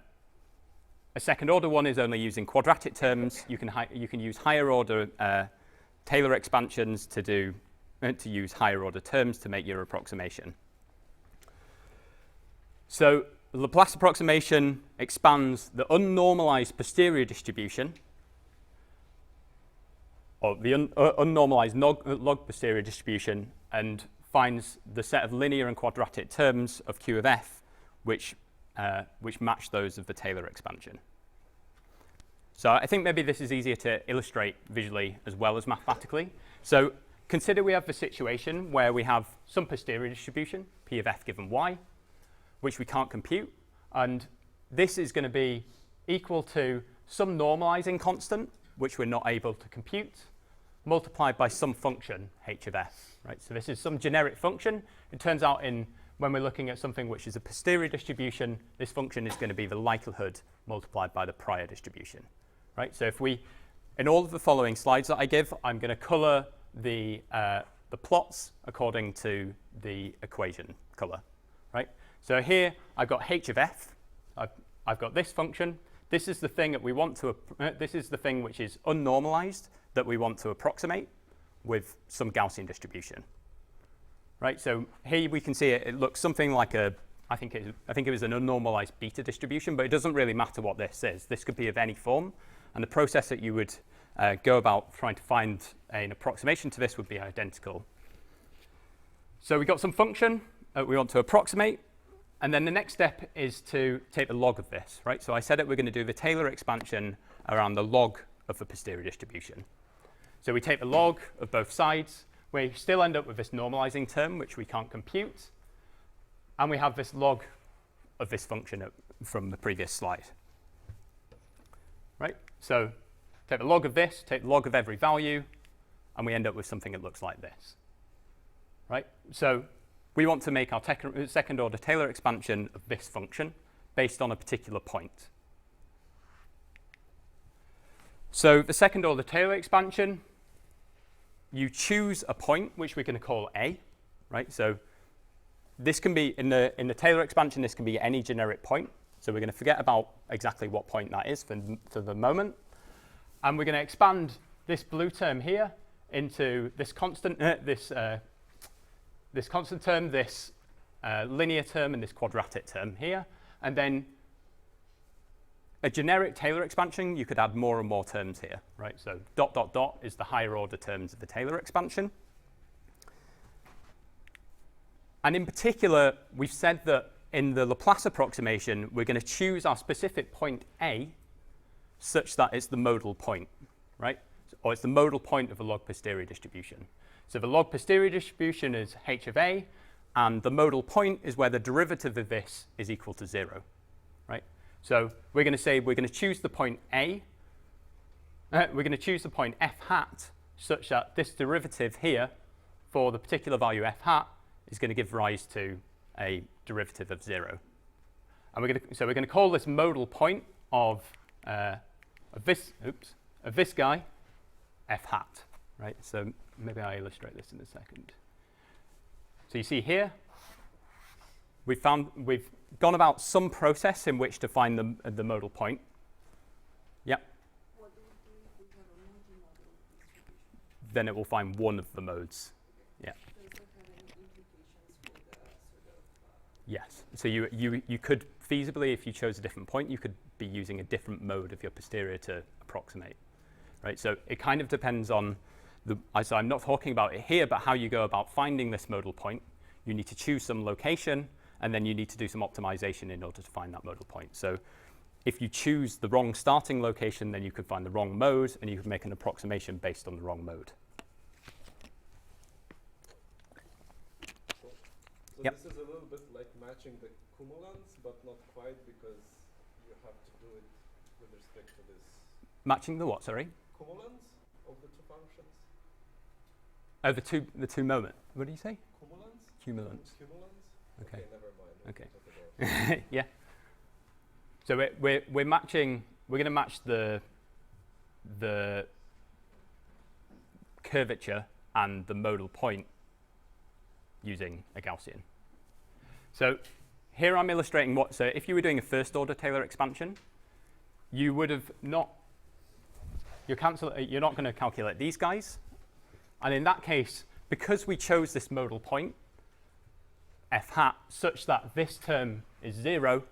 second-order one is only using quadratic terms. You can use higher-order Taylor expansions to use higher-order terms to make your approximation. So the Laplace approximation expands the unnormalized posterior distribution, or the unnormalized log posterior distribution, and finds the set of linear and quadratic terms of Q of f, which match those of the Taylor expansion. So I think maybe this is easier to illustrate visually as well as mathematically. So consider we have the situation where we have some posterior distribution, P of f given y, which we can't compute. And this is going to be equal to some normalizing constant, which we're not able to compute, multiplied by some function, h of f. Right? So this is some generic function. It turns out when we're looking at something which is a posterior distribution, this function is going to be the likelihood multiplied by the prior distribution. Right? So if in all of the following slides that I give, I'm going to color the plots according to the equation color. Right? So here I've got h of f. I've got this function. This is the thing that we want to. This is the thing which is unnormalized that we want to approximate with some Gaussian distribution. Right. So here we can see it looks something like I think it was an unnormalized beta distribution, but it doesn't really matter what this is. This could be of any form, and the process that you would go about trying to find an approximation to this would be identical. So we got some function we want to approximate. And then the next step is to take the log of this, right? So I said that we're going to do the Taylor expansion around the log of the posterior distribution. So we take the log of both sides. We still end up with this normalizing term, which we can't compute. And we have this log of this function from the previous slide. Right? So take the log of this, take the log of every value, and we end up with something that looks like this. Right? So we want to make our second-order Taylor expansion of this function based on a particular point. So the second-order Taylor expansion, you choose a point which we're going to call A, right? So this can be in the Taylor expansion. This can be any generic point. So we're going to forget about exactly what point that is for the moment, and we're going to expand this blue term here into this constant, this constant term, this linear term, and this quadratic term here. And then a generic Taylor expansion, you could add more and more terms here, right? So ... is the higher order terms of the Taylor expansion. And in particular, we've said that in the Laplace approximation, we're going to choose our specific point A such that it's the modal point, right? Or it's the modal point of a log posterior distribution. So the log posterior distribution is h of a, and the modal point is where the derivative of this is equal to 0, right? So we're going to say we're going to choose the point A. We're going to choose the point f hat such that this derivative here for the particular value f hat is going to give rise to a derivative of 0. And we're going to call this modal point of this guy f hat, right? So maybe I'll illustrate this in a second. So you see here, we've gone about some process in which to find the modal point. Yep. What do we do if we have a multimodal distribution? Then it will find one of the modes. Yeah. Does that have any implications for the sort of Yes. So you could feasibly, if you chose a different point, you could be using a different mode of your posterior to approximate, right? So it kind of depends on so I'm not talking about it here, but how you go about finding this modal point. You need to choose some location, and then you need to do some optimization in order to find that modal point. So if you choose the wrong starting location, then you could find the wrong mode, and you could make an approximation based on the wrong mode. So Yep. this is a little bit like matching the cumulants, but not quite, because you have to do it with respect to this Matching the what, sorry? cumulants of the two functions. Oh, the two moment. What do you say? Cumulants? Cumulants. Cumulants? Okay. Never mind. We Okay. can talk about it. Yeah. So we're matching. We're going to match the curvature and the modal point using a Gaussian. So here I'm illustrating what. So if you were doing a first order Taylor expansion, you would have not. You're not going to calculate these guys. And in that case, because we chose this modal point, f hat, such that this term is 0,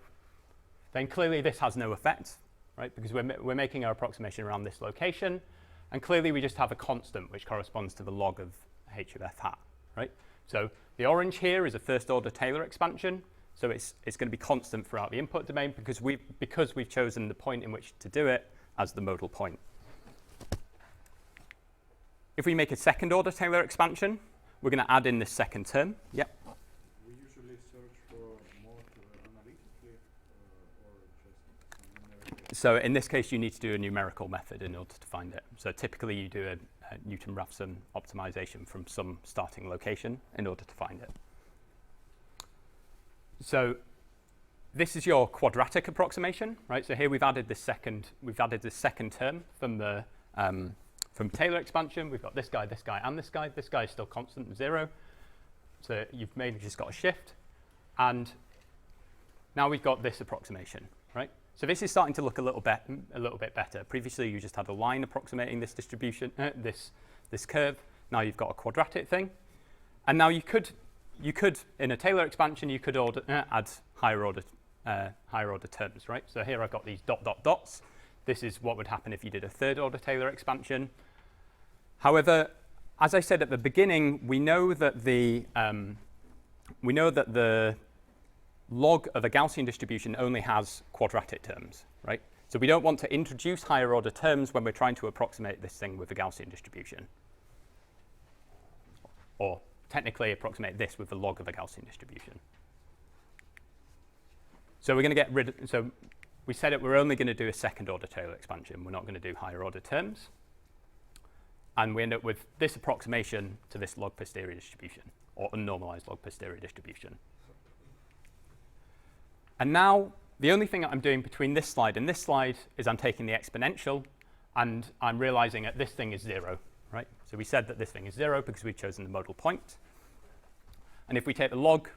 then clearly this has no effect, right? Because we're making our approximation around this location. And clearly we just have a constant which corresponds to the log of h of f hat, right? So the orange here is a first order Taylor expansion. So it's going to be constant throughout the input domain because we've chosen the point in which to do it as the modal point. If we make a second order Taylor expansion, we're going to add in this second term. Yep. We usually search for more analytically or just some numerical. So in this case, you need to do a numerical method in order to find it. So typically you do a Newton-Raphson optimization from some starting location in order to find it. So this is your quadratic approximation, right? So here we've added this second term from the from Taylor expansion. We've got this guy, and this guy. This guy is still constant, 0. So you've maybe just got a shift. And now we've got this approximation, right? So this is starting to look a little bit better. Previously, you just had a line approximating this distribution, this curve. Now you've got a quadratic thing. And now you could in a Taylor expansion, you could add higher order terms, right? So here I've got these dots. This is what would happen if you did a third order Taylor expansion. However, as I said at the beginning, we know that the log of a Gaussian distribution only has quadratic terms, right? So we don't want to introduce higher order terms when we're trying to approximate this thing with a Gaussian distribution. Or technically approximate this with the log of a Gaussian distribution. So we're going to get rid of, so we said it, we're only going to do a second order Taylor expansion. We're not going to do higher order terms. And we end up with this approximation to this log posterior distribution, or unnormalized log posterior distribution. And now the only thing that I'm doing between this slide and this slide is I'm taking the exponential, and I'm realizing that this thing is 0, right? So we said that this thing is 0 because we've chosen the modal point. And if we take the log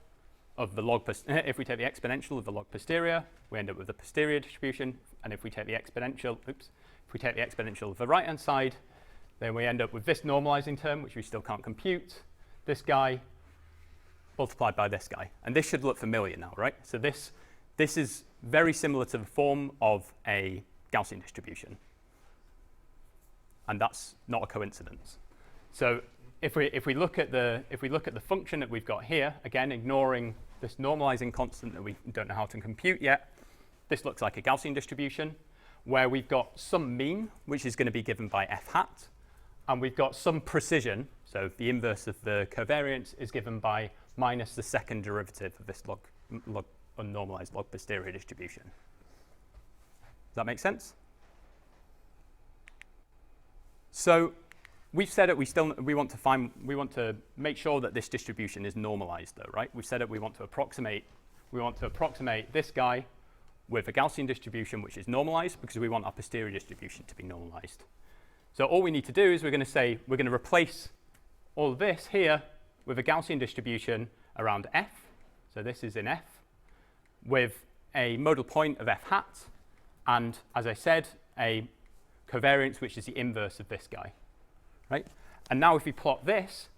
of the if we take the exponential of the log posterior, we end up with the posterior distribution. And if we take the exponential, if we take the exponential of the right-hand side, then we end up with this normalizing term, which we still can't compute, this guy multiplied by this guy. And this should look familiar now, right? So this is very similar to the form of a Gaussian distribution. And that's not a coincidence. So if we look at the function that we've got here, again, ignoring this normalizing constant that we don't know how to compute yet, this looks like a Gaussian distribution where we've got some mean, which is going to be given by f hat, and we've got some precision, so the inverse of the covariance is given by minus the second derivative of this unnormalized log posterior distribution. Does that make sense? So we've said that we want to make sure that this distribution is normalized, though, right? We've said that we want to approximate this guy with a Gaussian distribution which is normalized because we want our posterior distribution to be normalized. So all we need to do is we're going to replace all of this here with a Gaussian distribution around f. So this is in f with a modal point of f hat, and as I said, a covariance which is the inverse of this guy. Right? And now if we plot this,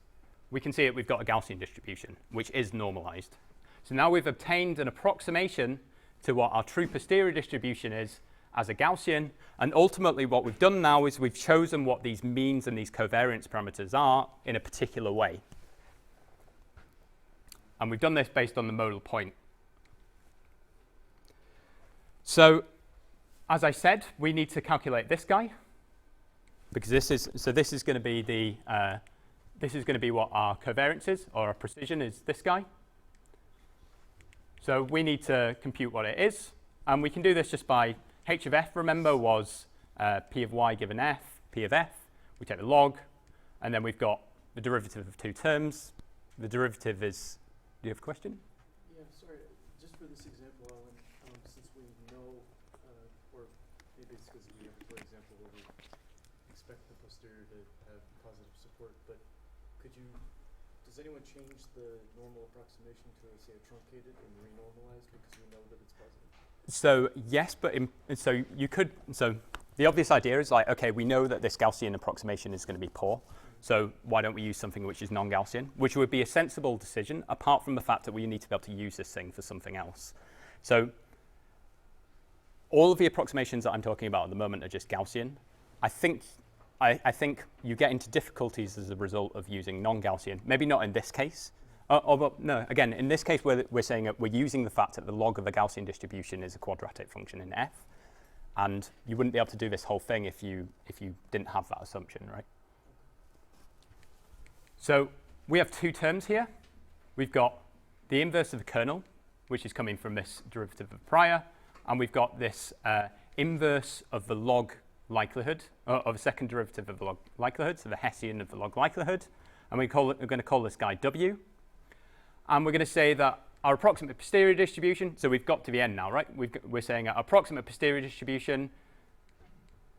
we can see that we've got a Gaussian distribution, which is normalized. So now we've obtained an approximation to what our true posterior distribution is as a Gaussian. And ultimately, what we've done now is we've chosen what these means and these covariance parameters are in a particular way. And we've done this based on the modal point. So as I said, we need to calculate this guy, because this is going to be the this is going to be what our covariance is, or our precision is this guy. So we need to compute what it is, and we can do this just by h of f, remember, was p of y given f, p of f. We take the log, and then we've got the derivative of two terms. The derivative is, do you have a question? Yeah, sorry, just for this example, Alan, since we know, or maybe it's because we have a clear example where we expect the posterior to have positive support, but does anyone change the normal approximation to, say, a truncated and renormalized because we know that it's positive? So yes, but so you could. So the obvious idea is like, okay, we know that this Gaussian approximation is going to be poor. So why don't we use something which is non-Gaussian, which would be a sensible decision, apart from the fact that we need to be able to use this thing for something else. So all of the approximations that I'm talking about at the moment are just Gaussian. I think you get into difficulties as a result of using non-Gaussian. Maybe not in this case. Although, no, again, in this case, we're saying that we're using the fact that the log of a Gaussian distribution is a quadratic function in f. And you wouldn't be able to do this whole thing if you didn't have that assumption, right? So we have two terms here. We've got the inverse of the kernel, which is coming from this derivative of prior. And we've got this inverse of the log likelihood, of a second derivative of the log likelihood, so the Hessian of the log likelihood. And we're going to call this guy W. And we're going to say that our approximate posterior distribution, so we've got to the end now, right? We're saying our approximate posterior distribution,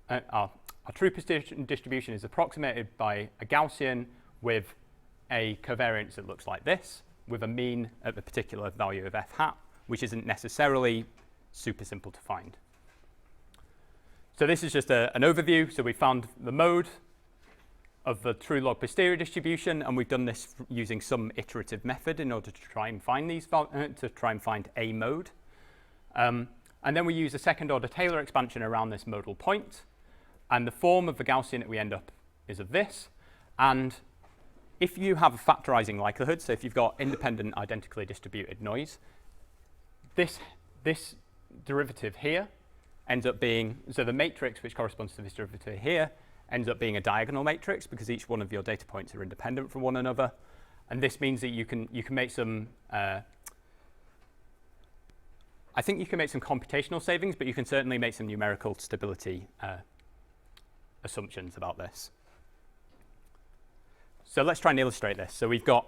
our true posterior distribution is approximated by a Gaussian with a covariance that looks like this, with a mean at the particular value of f hat, which isn't necessarily super simple to find. So this is just an overview. So we found the mode of the true log posterior distribution, and we've done this using some iterative method in order to try and find these to try and find a mode. And then we use a second order Taylor expansion around this modal point, and the form of the Gaussian that we end up is of this. And if you have a factorizing likelihood, so if you've got independent identically distributed noise, this derivative here ends up being, so the matrix which corresponds to this derivative here ends up being a diagonal matrix because each one of your data points are independent from one another. And this means that you can make some, I think you can make some computational savings, but you can certainly make some numerical stability assumptions about this. So let's try and illustrate this. So we've got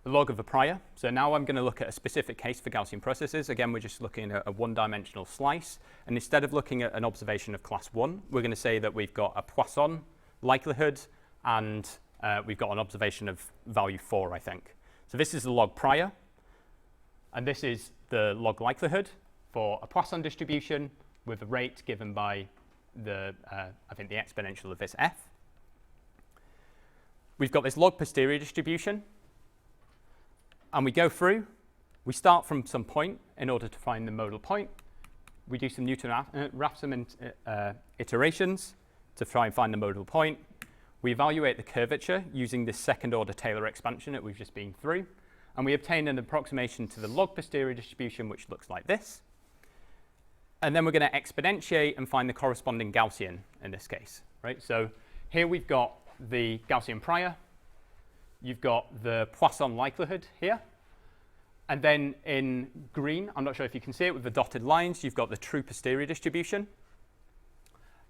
the log of the prior. So now I'm going to look at a specific case for Gaussian processes. Again, we're just looking at a one-dimensional slice. And instead of looking at an observation of class 1, we're going to say that we've got a Poisson likelihood, and we've got an observation of value 4, I think. So this is the log prior, and this is the log likelihood for a Poisson distribution with a rate given by the, I think, the exponential of this f. We've got this log posterior distribution, and we go through. We start from some point in order to find the modal point. We do some Newton-Raphson iterations to try and find the modal point. We evaluate the curvature using this second order Taylor expansion that we've just been through, and we obtain an approximation to the log posterior distribution, which looks like this. And then we're going to exponentiate and find the corresponding Gaussian in this case, right? So here we've got the Gaussian prior. You've got the Poisson likelihood here. And then in green, I'm not sure if you can see it with the dotted lines, you've got the true posterior distribution.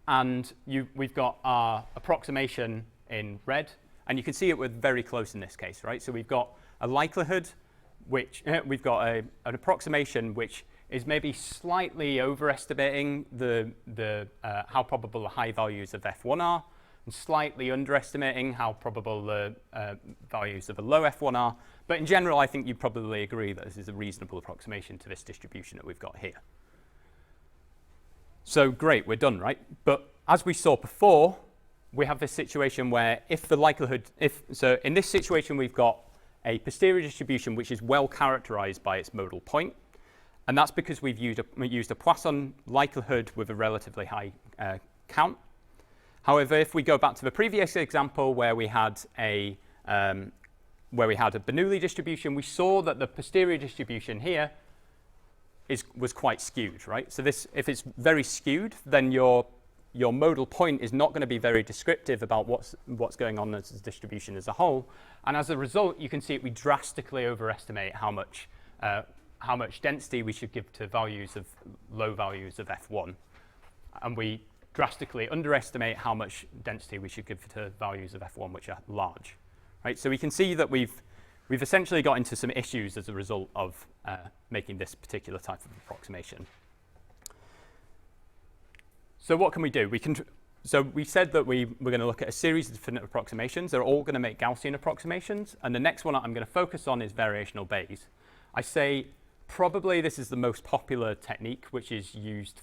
And we've got our approximation in red. And you can see it we're very close in this case, right? So we've got a likelihood, which we've got an approximation which is maybe slightly overestimating how probable the high values of f1 are, and slightly underestimating how probable the values of a low f1 are. But in general, I think you'd probably agree that this is a reasonable approximation to this distribution that we've got here. So great, we're done, right? But as we saw before, we have this situation where if the likelihood, so in this situation we've got a posterior distribution which is well characterized by its modal point. And that's because we've used a Poisson likelihood with a relatively high count. However, if we go back to the previous example where we had a Bernoulli distribution, we saw that the posterior distribution here was quite skewed, right? So if it's very skewed, then your modal point is not going to be very descriptive about what's going on as a distribution as a whole. And as a result, you can see we drastically overestimate how much density we should give to low values of F1. And we drastically underestimate how much density we should give to values of F1 which are large. Right? So we can see that we've essentially got into some issues as a result of making this particular type of approximation. So what can we do? So we said that we're going to look at a series of definite approximations. They're all going to make Gaussian approximations. And the next one I'm going to focus on is variational Bayes. I say probably this is the most popular technique which is used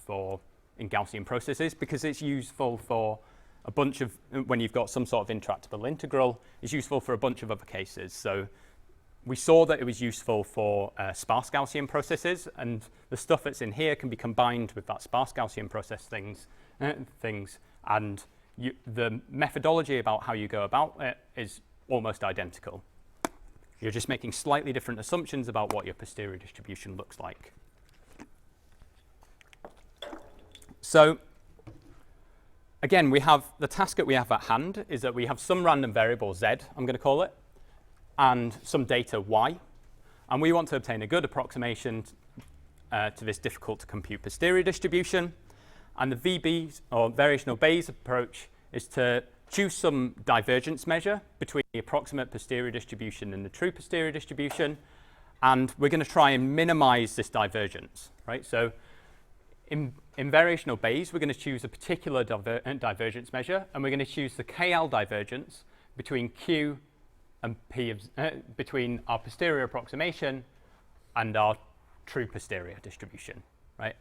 in Gaussian processes because it's useful for a bunch of, when you've got some sort of intractable integral, it's useful for a bunch of other cases. So we saw that it was useful for sparse Gaussian processes, and the stuff that's in here can be combined with that sparse Gaussian process things, and the methodology about how you go about it is almost identical. You're just making slightly different assumptions about what your posterior distribution looks like. So again, we have the task that we have at hand is that we have some random variable z, I'm going to call it, and some data y, and we want to obtain a good approximation to this difficult to compute posterior distribution. And the VB, or variational Bayes approach, is to choose some divergence measure between the approximate posterior distribution and the true posterior distribution, and we're going to try and minimize this divergence, right? So in variational Bayes, we're going to choose a particular divergence measure, and we're going to choose the KL divergence between Q and P between our posterior approximation and our true posterior distribution, right?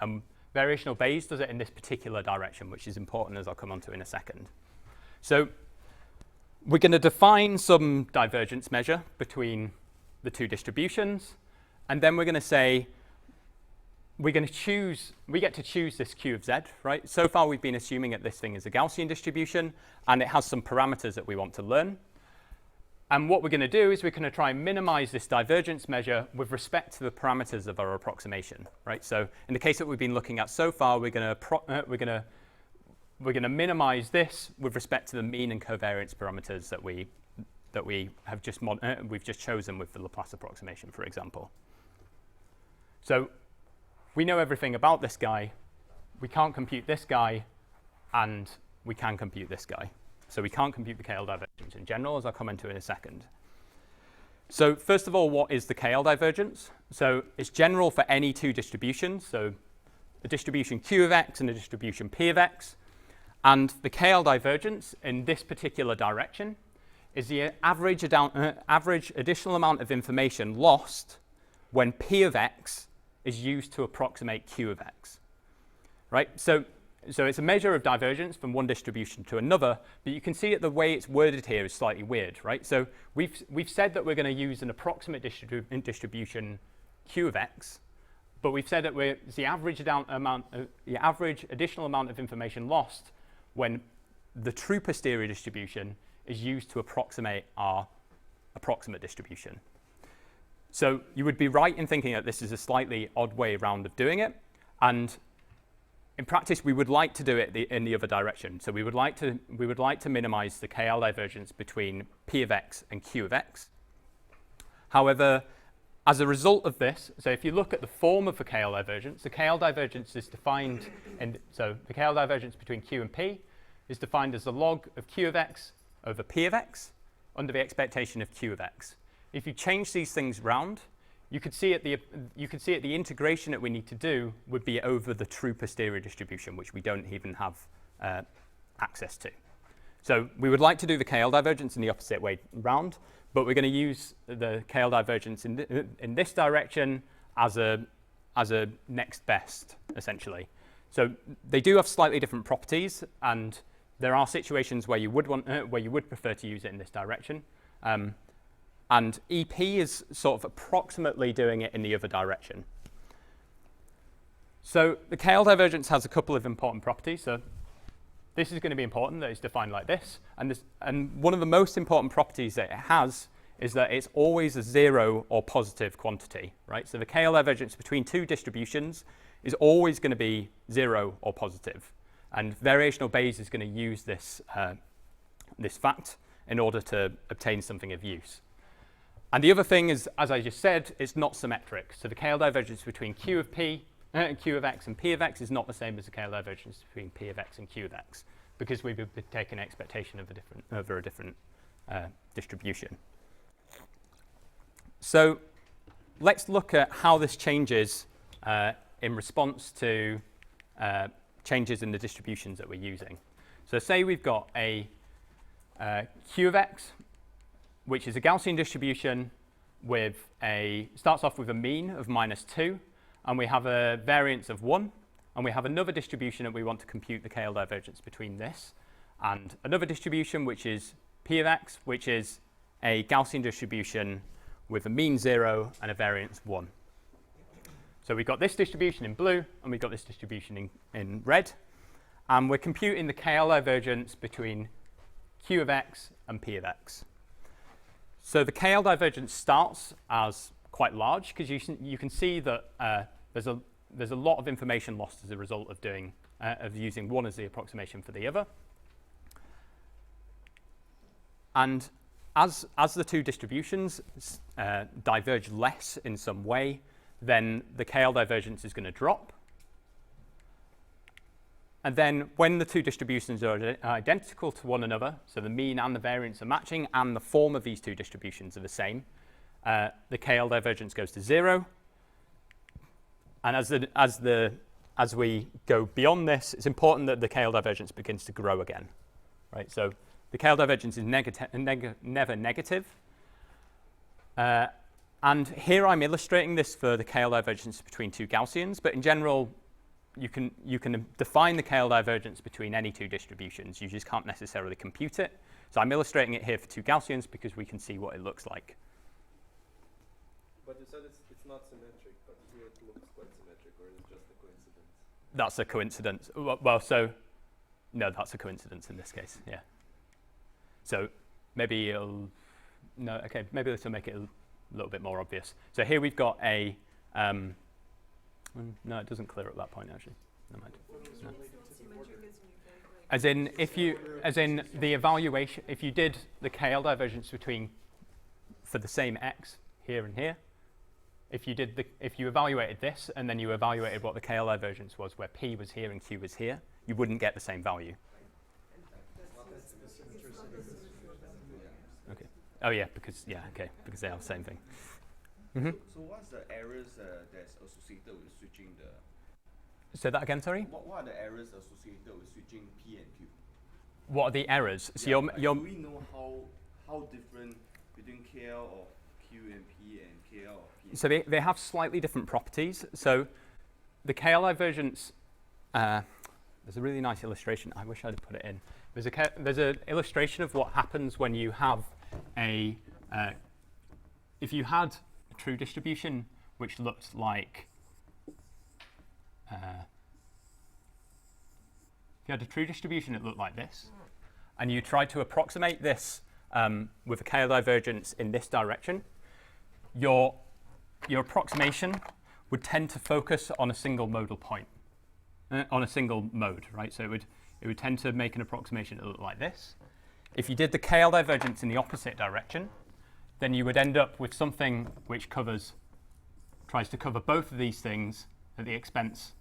Variational Bayes does it in this particular direction, which is important, as I'll come on to in a second. So we're going to define some divergence measure between the two distributions, and then we're going to say we get to choose this Q of z, right? So far we've been assuming that this thing is a Gaussian distribution, and it has some parameters that we want to learn. And what we're going to do is we're going to try and minimize this divergence measure with respect to the parameters of our approximation, right? So in the case that we've been looking at so far, we're going to minimize this with respect to the mean and covariance parameters that we've just chosen with the Laplace approximation, for example. So we know everything about this guy. We can't compute this guy, and we can compute this guy. So we can't compute the KL divergence in general, as I'll come into in a second. So first of all, what is the KL divergence? So it's general for any two distributions, so a distribution Q of x and a distribution P of x. And the KL divergence in this particular direction is the average additional amount of information lost when P of x is used to approximate Q of x, right? So it's a measure of divergence from one distribution to another, but you can see that the way it's worded here is slightly weird, right? So we've said that we're going to use an approximate distribution Q of x, but we've said that the average additional amount of information lost when the true posterior distribution is used to approximate our approximate distribution. So you would be right in thinking that this is a slightly odd way around of doing it, and in practice, we would like to do it in the other direction. So we would like to minimize the KL divergence between P of x and Q of x. However, as a result of this, so if you look at the form of the KL divergence is defined, so the KL divergence between Q and P is defined as the log of Q of x over P of x under the expectation of Q of x. If you change these things round, you could see at the integration that we need to do would be over the true posterior distribution, which we don't even have access to. So we would like to do the KL divergence in the opposite way round, but we're going to use the KL divergence in this direction as a next best, essentially. So they do have slightly different properties, and there are situations where you would prefer to use it in this direction. and EP is sort of approximately doing it in the other direction. So the KL divergence has a couple of important properties. So this is going to be important, that it's defined like this. And one of the most important properties that it has is that it's always a zero or positive quantity, right? So the KL divergence between two distributions is always going to be 0 or positive. And variational Bayes is going to use this, this fact in order to obtain something of use. And the other thing is, as I just said, it's not symmetric. So the KL divergence between Q of x and P of x is not the same as the KL divergence between P of x and Q of x, because we've been taking an expectation of over a different distribution. So let's look at how this changes in response to changes in the distributions that we're using. So say we've got a Q of x, which is a Gaussian distribution with starts off with a mean of -2, and we have a variance of 1, and we have another distribution that we want to compute the KL divergence between this, and another distribution which is P of x, which is a Gaussian distribution with a mean 0 and a variance 1. So we've got this distribution in blue, and we've got this distribution in red, and we're computing the KL divergence between Q of x and P of x. So the KL divergence starts as quite large, because you can see that there's a lot of information lost as a result of using one as the approximation for the other. And as the two distributions diverge less in some way, then the KL divergence is going to drop. And then when the two distributions are identical to one another, so the mean and the variance are matching, and the form of these two distributions are the same, the KL divergence goes to 0. And as we go beyond this, it's important that the KL divergence begins to grow again, right? So the KL divergence is never negative. And here I'm illustrating this for the KL divergence between two Gaussians, but in general, you can define the KL divergence between any two distributions. You just can't necessarily compute it. So I'm illustrating it here for two Gaussians because we can see what it looks like. But you said it's not symmetric, but here it looks quite symmetric, or is it just a coincidence? That's a coincidence. Well, so no, that's a coincidence in this case, yeah. So maybe maybe this will make it a little bit more obvious. So here we've got a, no, it doesn't clear at that point actually. Never mind. No. As in the evaluation, if you did the KL divergence for the same x here and here, if you evaluated this and then you evaluated what the KL divergence was where P was here and Q was here, you wouldn't get the same value. Okay. Oh yeah, because they are the same thing. Mm-hmm. So what's the errors that's associated with switching the... Say that again, sorry? What are the errors associated with switching P and Q? What are the errors? So do we know how different between KL of Q and P and KL of P and So they have slightly different properties. So the KL divergence, there's a really nice illustration. I wish I'd put it in. There's an illustration of what happens when you have if you had a true distribution which looked like, if you had a true distribution that looked like this, and you tried to approximate this with a KL divergence in this direction, your approximation would tend to focus on a single modal point, on a single mode, right? So it would tend to make an approximation that looked like this. If you did the KL divergence in the opposite direction, then you would end up with something which tries to cover both of these things at the expense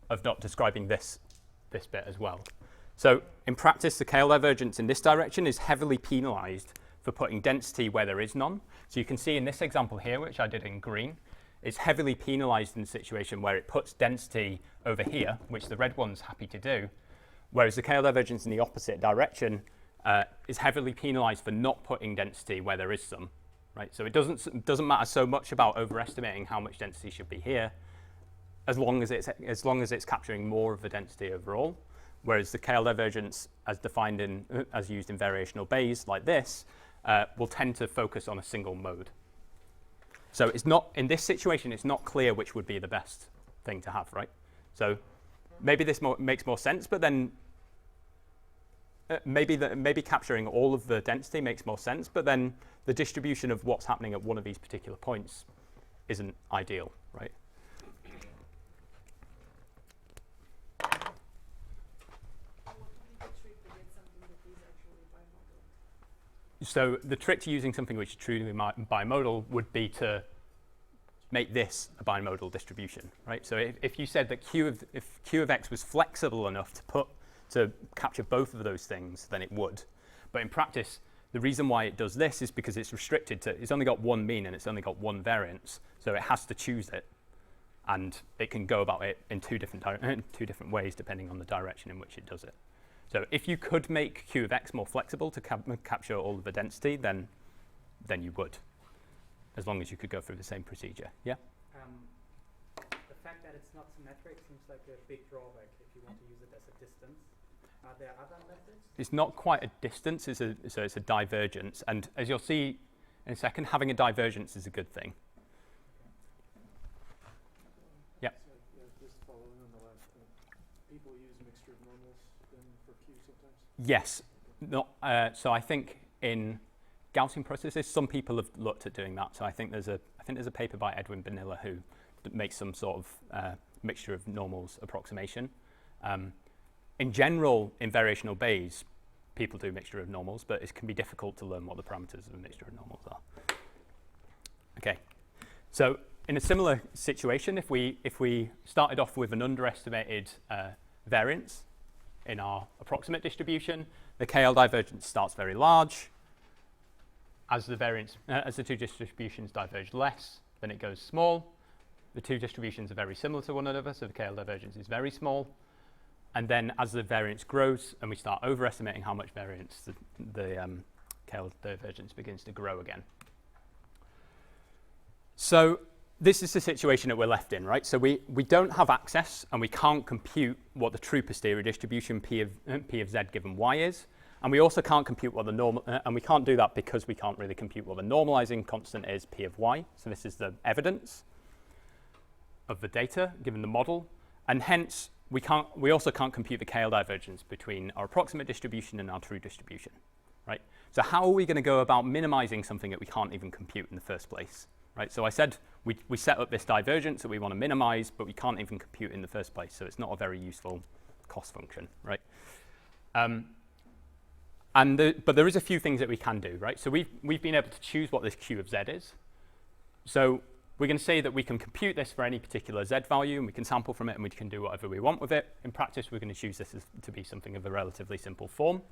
of not describing this bit as well. So in practice, the KL divergence in this direction is heavily penalized for putting density where there is none. So you can see in this example here, which I did in green, it's heavily penalized in the situation where it puts density over here, which the red one's happy to do, whereas the KL divergence in the opposite direction is heavily penalized for not putting density where there is some, right? So it doesn't matter so much about overestimating how much density should be here, as long as it's capturing more of the density overall. Whereas the KL divergence, as defined as used in variational Bayes like this, will tend to focus on a single mode. So it's not, in this situation, it's not clear which would be the best thing to have, right? So maybe this makes more sense, but then maybe capturing all of the density makes more sense, but then the distribution of what's happening at one of these particular points isn't ideal, right? So the trick to using something which is truly bimodal would be to make this a bimodal distribution, right? So if you said that if Q of x was flexible enough to capture both of those things, then it would. But in practice, the reason why it does this is because it's restricted to, it's only got one mean and it's only got one variance, so it has to choose it, and it can go about it in two different ways depending on the direction in which it does it. So if you could make Q of x more flexible to capture all of the density, then you would, as long as you could go through the same procedure. Yeah? The fact that it's not symmetric seems like a big drawback if you want to use it as a distance. Are there other methods? It's not quite a distance, so it's a divergence. And as you'll see in a second, having a divergence is a good thing. Yeah. So, just following on the last point, people use mixture of normals then for Q sometimes? Yes. So I think in Gaussian processes, some people have looked at doing that. So I think there's a paper by Edwin Bonilla who makes some sort of mixture of normals approximation. In general, in variational Bayes, people do mixture of normals, but it can be difficult to learn what the parameters of a mixture of normals are. Okay, so in a similar situation, if we started off with an underestimated variance in our approximate distribution, the KL divergence starts very large. As the two distributions diverge less, then it goes small. The two distributions are very similar to one another, so the KL divergence is very small. And then as the variance grows and we start overestimating how much variance, the KL divergence begins to grow again. So this is the situation that we're left in, right? So we don't have access and we can't compute what the true posterior distribution P of z given y is. And we also can't compute what the normal, and we can't do that because we can't really compute what the normalizing constant is P of y. So this is the evidence of the data given the model. And hence, we also can't compute the KL divergence between our approximate distribution and our true distribution, right? So how are we going to go about minimizing something that we can't even compute in the first place, right? So I said we set up this divergence that we want to minimize, but we can't even compute in the first place, so it's not a very useful cost function, right? But there is a few things that we can do, right? So we've been able to choose what this Q of z is. So we're going to say that we can compute this for any particular z value, and we can sample from it, and we can do whatever we want with it. In practice, we're going to choose this to be something of a relatively simple form.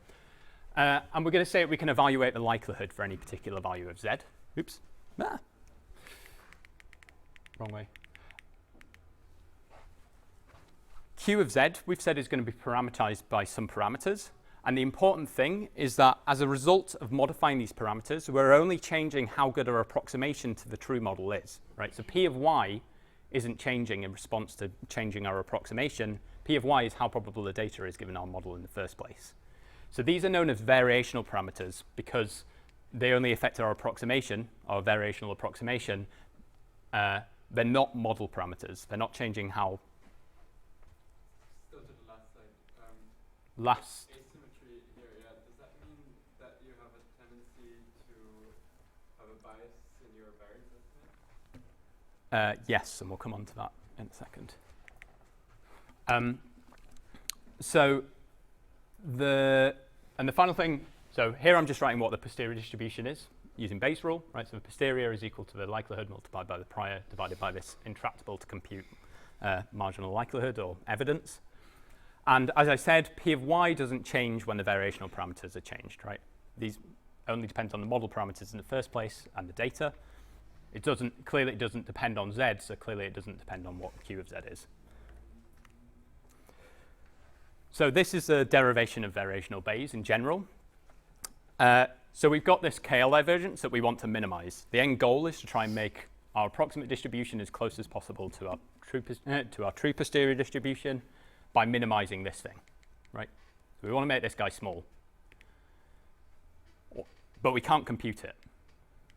And we're going to say that we can evaluate the likelihood for any particular value of z. Oops. Ah. Wrong way. Q of z, we've said, is going to be parameterized by some parameters. And the important thing is that as a result of modifying these parameters, we're only changing how good our approximation to the true model is, right? So P of y isn't changing in response to changing our approximation. P of y is how probable the data is given our model in the first place. So these are known as variational parameters because they only affect our approximation, our variational approximation. They're not model parameters. They're not changing how. Still to the last slide. Last. Asymmetry here, yeah. Does that mean that you have a tendency to have a bias in your variance estimate? Yes, and we'll come on to that in a second. So the final thing, so here I'm just writing what the posterior distribution is using Bayes' rule, right? So the posterior is equal to the likelihood multiplied by the prior divided by this intractable to compute marginal likelihood or evidence. And as I said, P of y doesn't change when the variational parameters are changed, right? These only depend on the model parameters in the first place and the data. Clearly it doesn't depend on z, so clearly it doesn't depend on what Q of z is. So this is a derivation of variational Bayes in general. So we've got this KL divergence that we want to minimize. The end goal is to try and make our approximate distribution as close as possible to our true posterior distribution by minimizing this thing, right? So we want to make this guy small. but we can't compute it.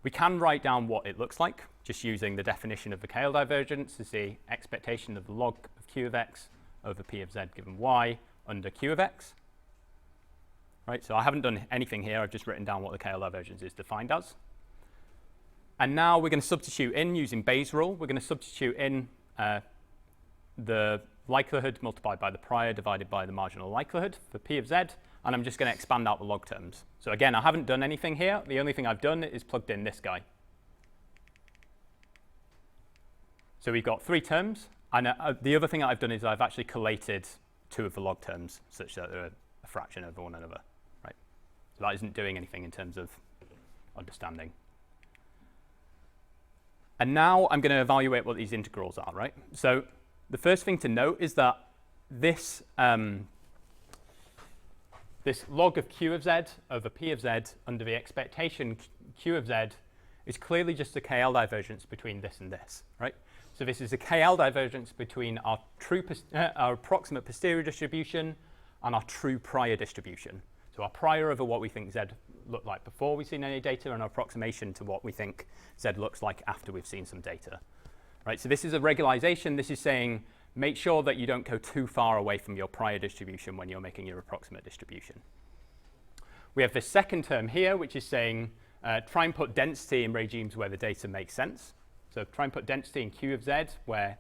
We can write down what it looks like, just using the definition of the KL divergence as the expectation of the log of q of x over p of z given y under q of x. Right, so I haven't done anything here. I've just written down what the KL divergence is defined as. And now we're going to substitute in, using Bayes' rule, we're going to substitute in the likelihood multiplied by the prior divided by the marginal likelihood for p of z, and I'm just going to expand out the log terms. So again, I haven't done anything here. The only thing I've done is plugged in this guy. So we've got 3 terms, and the other thing that I've done is I've actually collated 2 of the log terms such that they're a fraction over one another. Right? So that isn't doing anything in terms of understanding. And now I'm going to evaluate what these integrals are, right? So the first thing to note is that this, this log of q of z over p of z under the expectation q of z is clearly just a KL divergence between this and this, right? So this is a KL divergence between our our approximate posterior distribution and our true prior distribution. So our prior over what we think z looked like before we've seen any data, and our approximation to what we think z looks like after we've seen some data. Right, so this is a regularization. This is saying make sure that you don't go too far away from your prior distribution when you're making your approximate distribution. We have this second term here, which is saying try and put density in regimes where the data makes sense. So try and put density in q of z where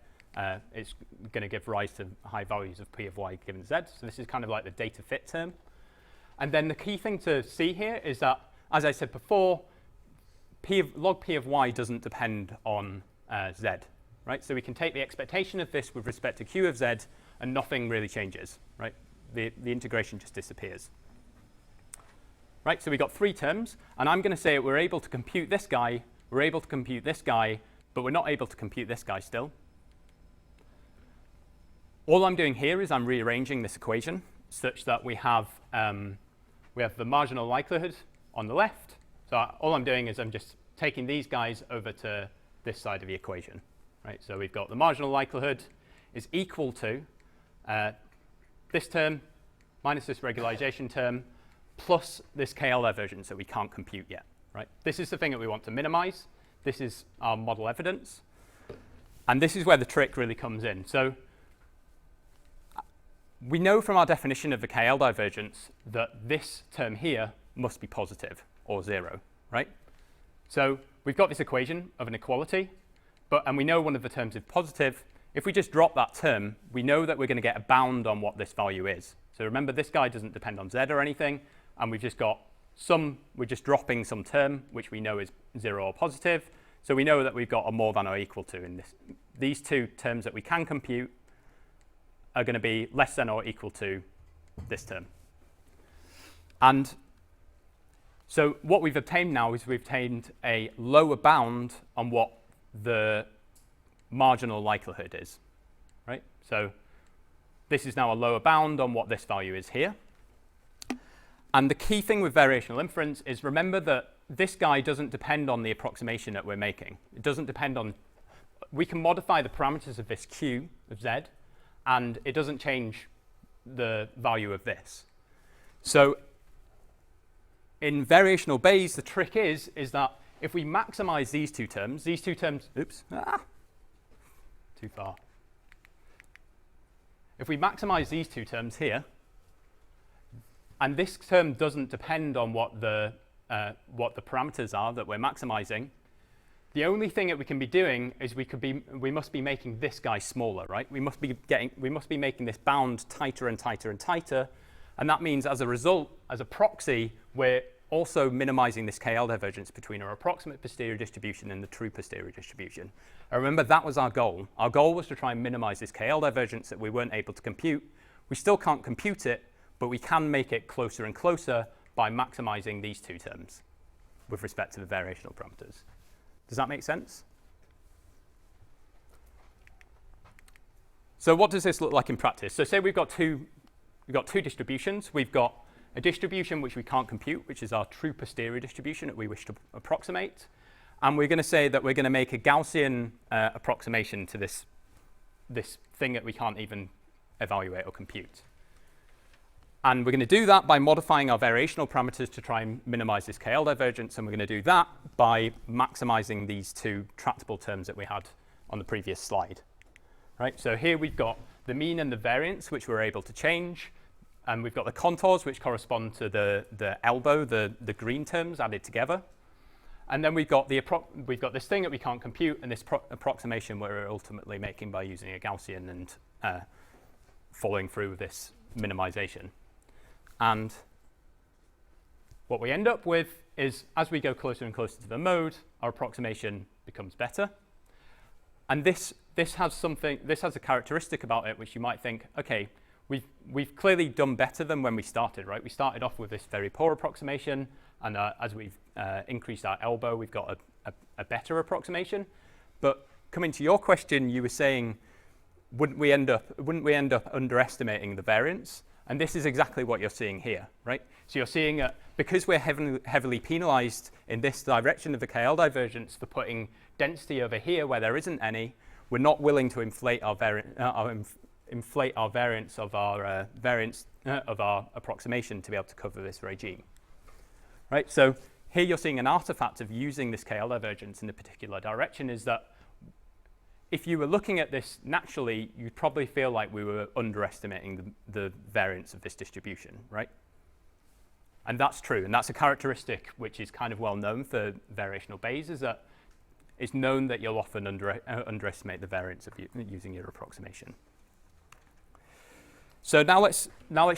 it's going to give rise to high values of p of y given z. So this is kind of like the data fit term. And then the key thing to see here is that, as I said before, log p of y doesn't depend on z. Right? So we can take the expectation of this with respect to q of z, and nothing really changes. Right? The integration just disappears. Right? So we've got 3 terms, and I'm going to say we're able to compute this guy, we're able to compute this guy, but we're not able to compute this guy still. All I'm doing here is I'm rearranging this equation such that we have the marginal likelihood on the left. So all I'm doing is I'm just taking these guys over to this side of the equation. Right? So we've got the marginal likelihood is equal to this term minus this regularization term plus this KL divergence that we can't compute yet. Right? This is the thing that we want to minimize. This is our model evidence. And this is where the trick really comes in. So we know from our definition of the KL divergence that this term here must be positive or 0, right? So we've got this equation of an equality, and we know one of the terms is positive. If we just drop that term, we know that we're going to get a bound on what this value is. So remember, this guy doesn't depend on z or anything, and we've just got we're just dropping some term, which we know is 0 or positive. So we know that we've got a more than or equal to in this. These 2 terms that we can compute are going to be less than or equal to this term. And so what we've obtained now is we've obtained a lower bound on what the marginal likelihood is, right? So this is now a lower bound on what this value is here. And the key thing with variational inference is remember that this guy doesn't depend on the approximation that we're making. It doesn't depend on, we can modify the parameters of this q of z, and it doesn't change the value of this. So in variational Bayes, the trick is that if we maximize these 2 terms, oops, too far. If we maximize these 2 terms here, and this term doesn't depend on what the parameters are that we're maximizing, the only thing that we can be doing is we must be making this guy smaller, right? We must be making this bound tighter and tighter and tighter, and that means as a result, as a proxy, we're also minimizing this KL divergence between our approximate posterior distribution and the true posterior distribution. And remember, that was our goal. Our goal was to try and minimize this KL divergence that we weren't able to compute. We still can't compute it, but we can make it closer and closer by maximizing these 2 terms with respect to the variational parameters. Does that make sense? So what does this look like in practice? So say we've got two distributions. We've got a distribution which we can't compute, which is our true posterior distribution that we wish to approximate. And we're going to say that we're going to make a Gaussian approximation to this thing that we can't even evaluate or compute. And we're going to do that by modifying our variational parameters to try and minimize this KL divergence. And we're going to do that by maximizing these two tractable terms that we had on the previous slide. Right? So here we've got the mean and the variance, which we're able to change. And we've got the contours, which correspond to the elbow, the green terms added together. And then we've got this thing that we can't compute, and this approximation we're ultimately making by using a Gaussian and following through with this minimization. And what we end up with is, as we go closer and closer to the mode, our approximation becomes better. And this has a characteristic about it which you might think, okay, we've clearly done better than when we started, right? We started off with this very poor approximation, and as we've increased our elbow, we've got a better approximation. But coming to your question, you were saying, wouldn't we end up underestimating the variance? And this is exactly what you're seeing here, right? So you're seeing because we're heavily penalized in this direction of the KL divergence for putting density over here where there isn't any, we're not willing to inflate our variance of our approximation to be able to cover this regime, right? So here you're seeing an artifact of using this KL divergence in a particular direction is that if you were looking at this naturally, you'd probably feel like we were underestimating the variance of this distribution, right? And that's true, and that's a characteristic which is kind of well known for variational Bayes, is that it's known that you'll often underestimate the variance of using your approximation. So now let's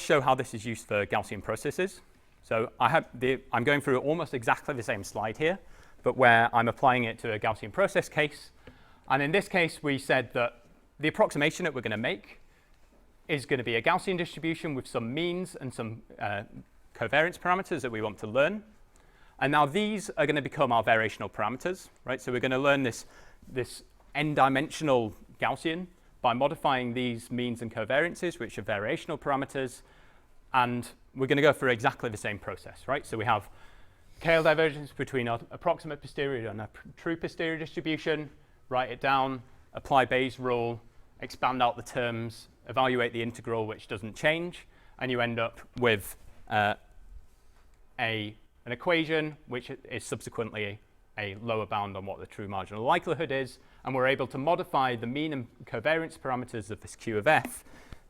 show how this is used for Gaussian processes. So I'm going through almost exactly the same slide here, but where I'm applying it to a Gaussian process case. And in this case, we said that the approximation that we're going to make is going to be a Gaussian distribution with some means and some covariance parameters that we want to learn. And now these are going to become our variational parameters, right? So we're going to learn this n-dimensional Gaussian by modifying these means and covariances, which are variational parameters. And we're going to go through exactly the same process, right? So we have KL divergence between our approximate posterior and a true posterior distribution. Write it down, apply Bayes' rule, expand out the terms, evaluate the integral, which doesn't change, and you end up with an equation which is subsequently a lower bound on what the true marginal likelihood is, and we're able to modify the mean and covariance parameters of this Q of f.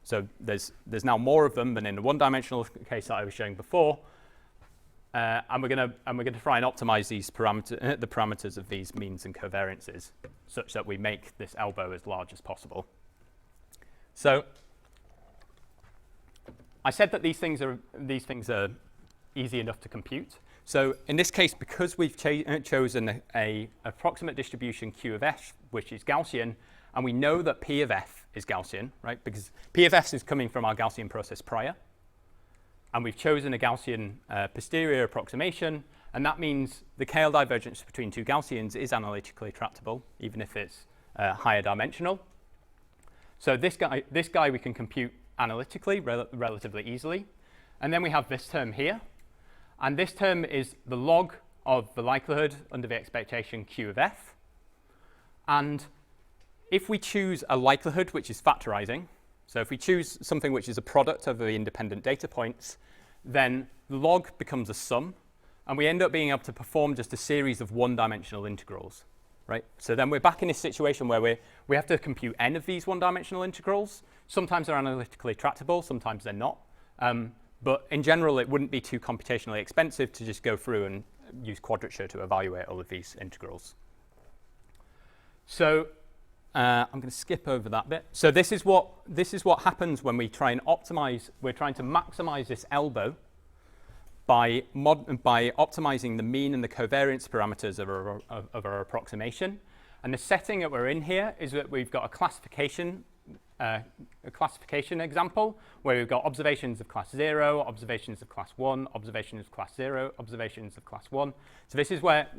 So there's now more of them than in the one-dimensional case that I was showing before. And we're going to try and optimize these the parameters of these means and covariances such that we make this elbow as large as possible. So I said that these things are easy enough to compute. So in this case, because we've chosen a approximate distribution Q of f, which is Gaussian, and we know that P of f is Gaussian, right? Because P of f is coming from our Gaussian process prior. And we've chosen a Gaussian posterior approximation, and that means the KL divergence between two Gaussians is analytically tractable, even if it's higher dimensional. So this guy we can compute analytically relatively easily. And then we have this term here. And this term is the log of the likelihood under the expectation Q of f. And if we choose a likelihood which is factorizing, so if we choose something which is a product of the independent data points, then the log becomes a sum, and we end up being able to perform just a series of one-dimensional integrals, right? So then we're back in this situation where we have to compute n of these one-dimensional integrals. Sometimes they're analytically tractable, sometimes they're not. But in general, it wouldn't be too computationally expensive to just go through and use quadrature to evaluate all of these integrals. So I'm going to skip over that bit. So this is what happens when we try and optimize. We're trying to maximize this elbow by optimizing the mean and the covariance parameters of our approximation. And the setting that we're in here is that we've got a classification example where we've got observations of class 0, observations of class 1, observations of class 0, observations of class 1.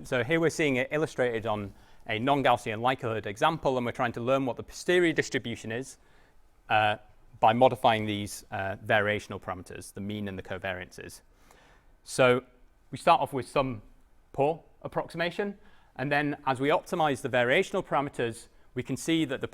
So here we're seeing it illustrated on a non-Gaussian likelihood example, and we're trying to learn what the posterior distribution is by modifying these variational parameters, the mean and the covariances. So we start off with some poor approximation, and then as we optimize the variational parameters, we can see that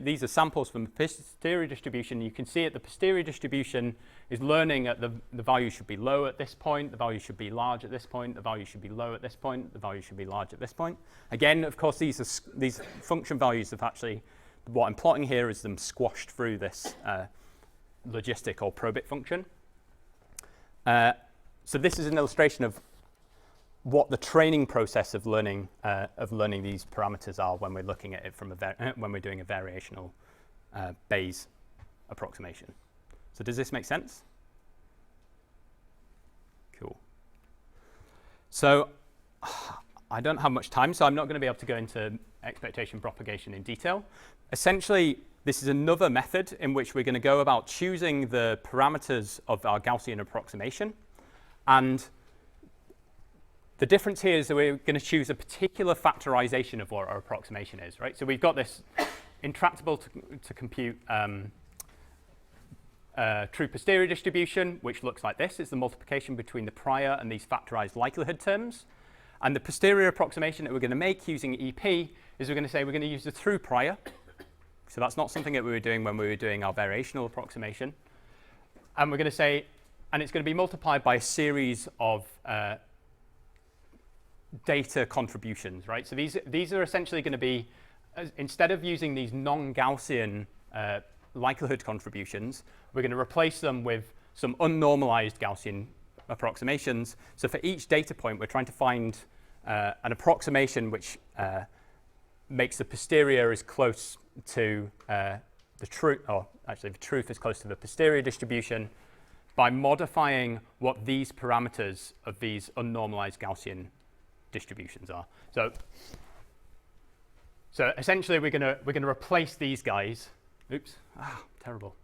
these are samples from the posterior distribution. You can see that the posterior distribution is learning at the value should be low at this point, the value should be large at this point, the value should be low at this point, the value should be large at this point. Again, of course, these function values have actually, what I'm plotting here is them squashed through this logistic or probit function. So this is an illustration of what the training process of learning these parameters are when we're looking at it from when we're doing a variational Bayes approximation. So does this make sense? Cool. So I don't have much time, so I'm not going to be able to go into expectation propagation in detail. Essentially, this is another method in which we're going to go about choosing the parameters of our Gaussian approximation. And the difference here is that we're going to choose a particular factorization of what our approximation is, right? So we've got this intractable to compute true posterior distribution, which looks like this. It's the multiplication between the prior and these factorized likelihood terms. And the posterior approximation that we're going to make using EP is we're going to say we're going to use the true prior. So that's not something that we were doing when we were doing our variational approximation. And we're going to say, and it's going to be multiplied by a series of data contributions, right? So these are essentially going to be, instead of using these non-Gaussian likelihood contributions, we're going to replace them with some unnormalized Gaussian approximations. So for each data point, we're trying to find an approximation which makes the posterior as close to the truth, or actually the truth is close to the posterior distribution by modifying what these parameters of these unnormalized Gaussian distributions are. So essentially we're going to replace these guys. Oops, terrible.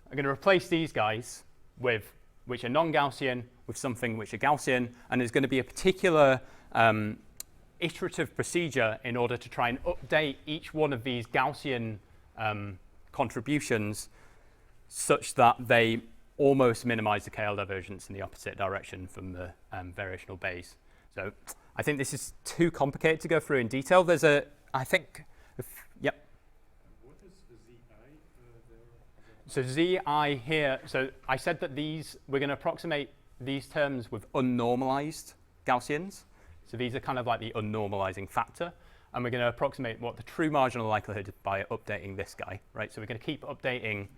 We're going to replace these guys with which are non-Gaussian with something which are Gaussian, and there's going to be a particular iterative procedure in order to try and update each one of these Gaussian contributions such that they almost minimize the KL divergence in the opposite direction from the variational Bayes. So I think this is too complicated to go through in detail. There's a, I think, yep. What is the ZI there? So ZI here, so I said that we're going to approximate these terms with unnormalized Gaussians. So these are kind of like the unnormalizing factor. And we're going to approximate what the true marginal likelihood is by updating this guy, right? So we're going to keep updating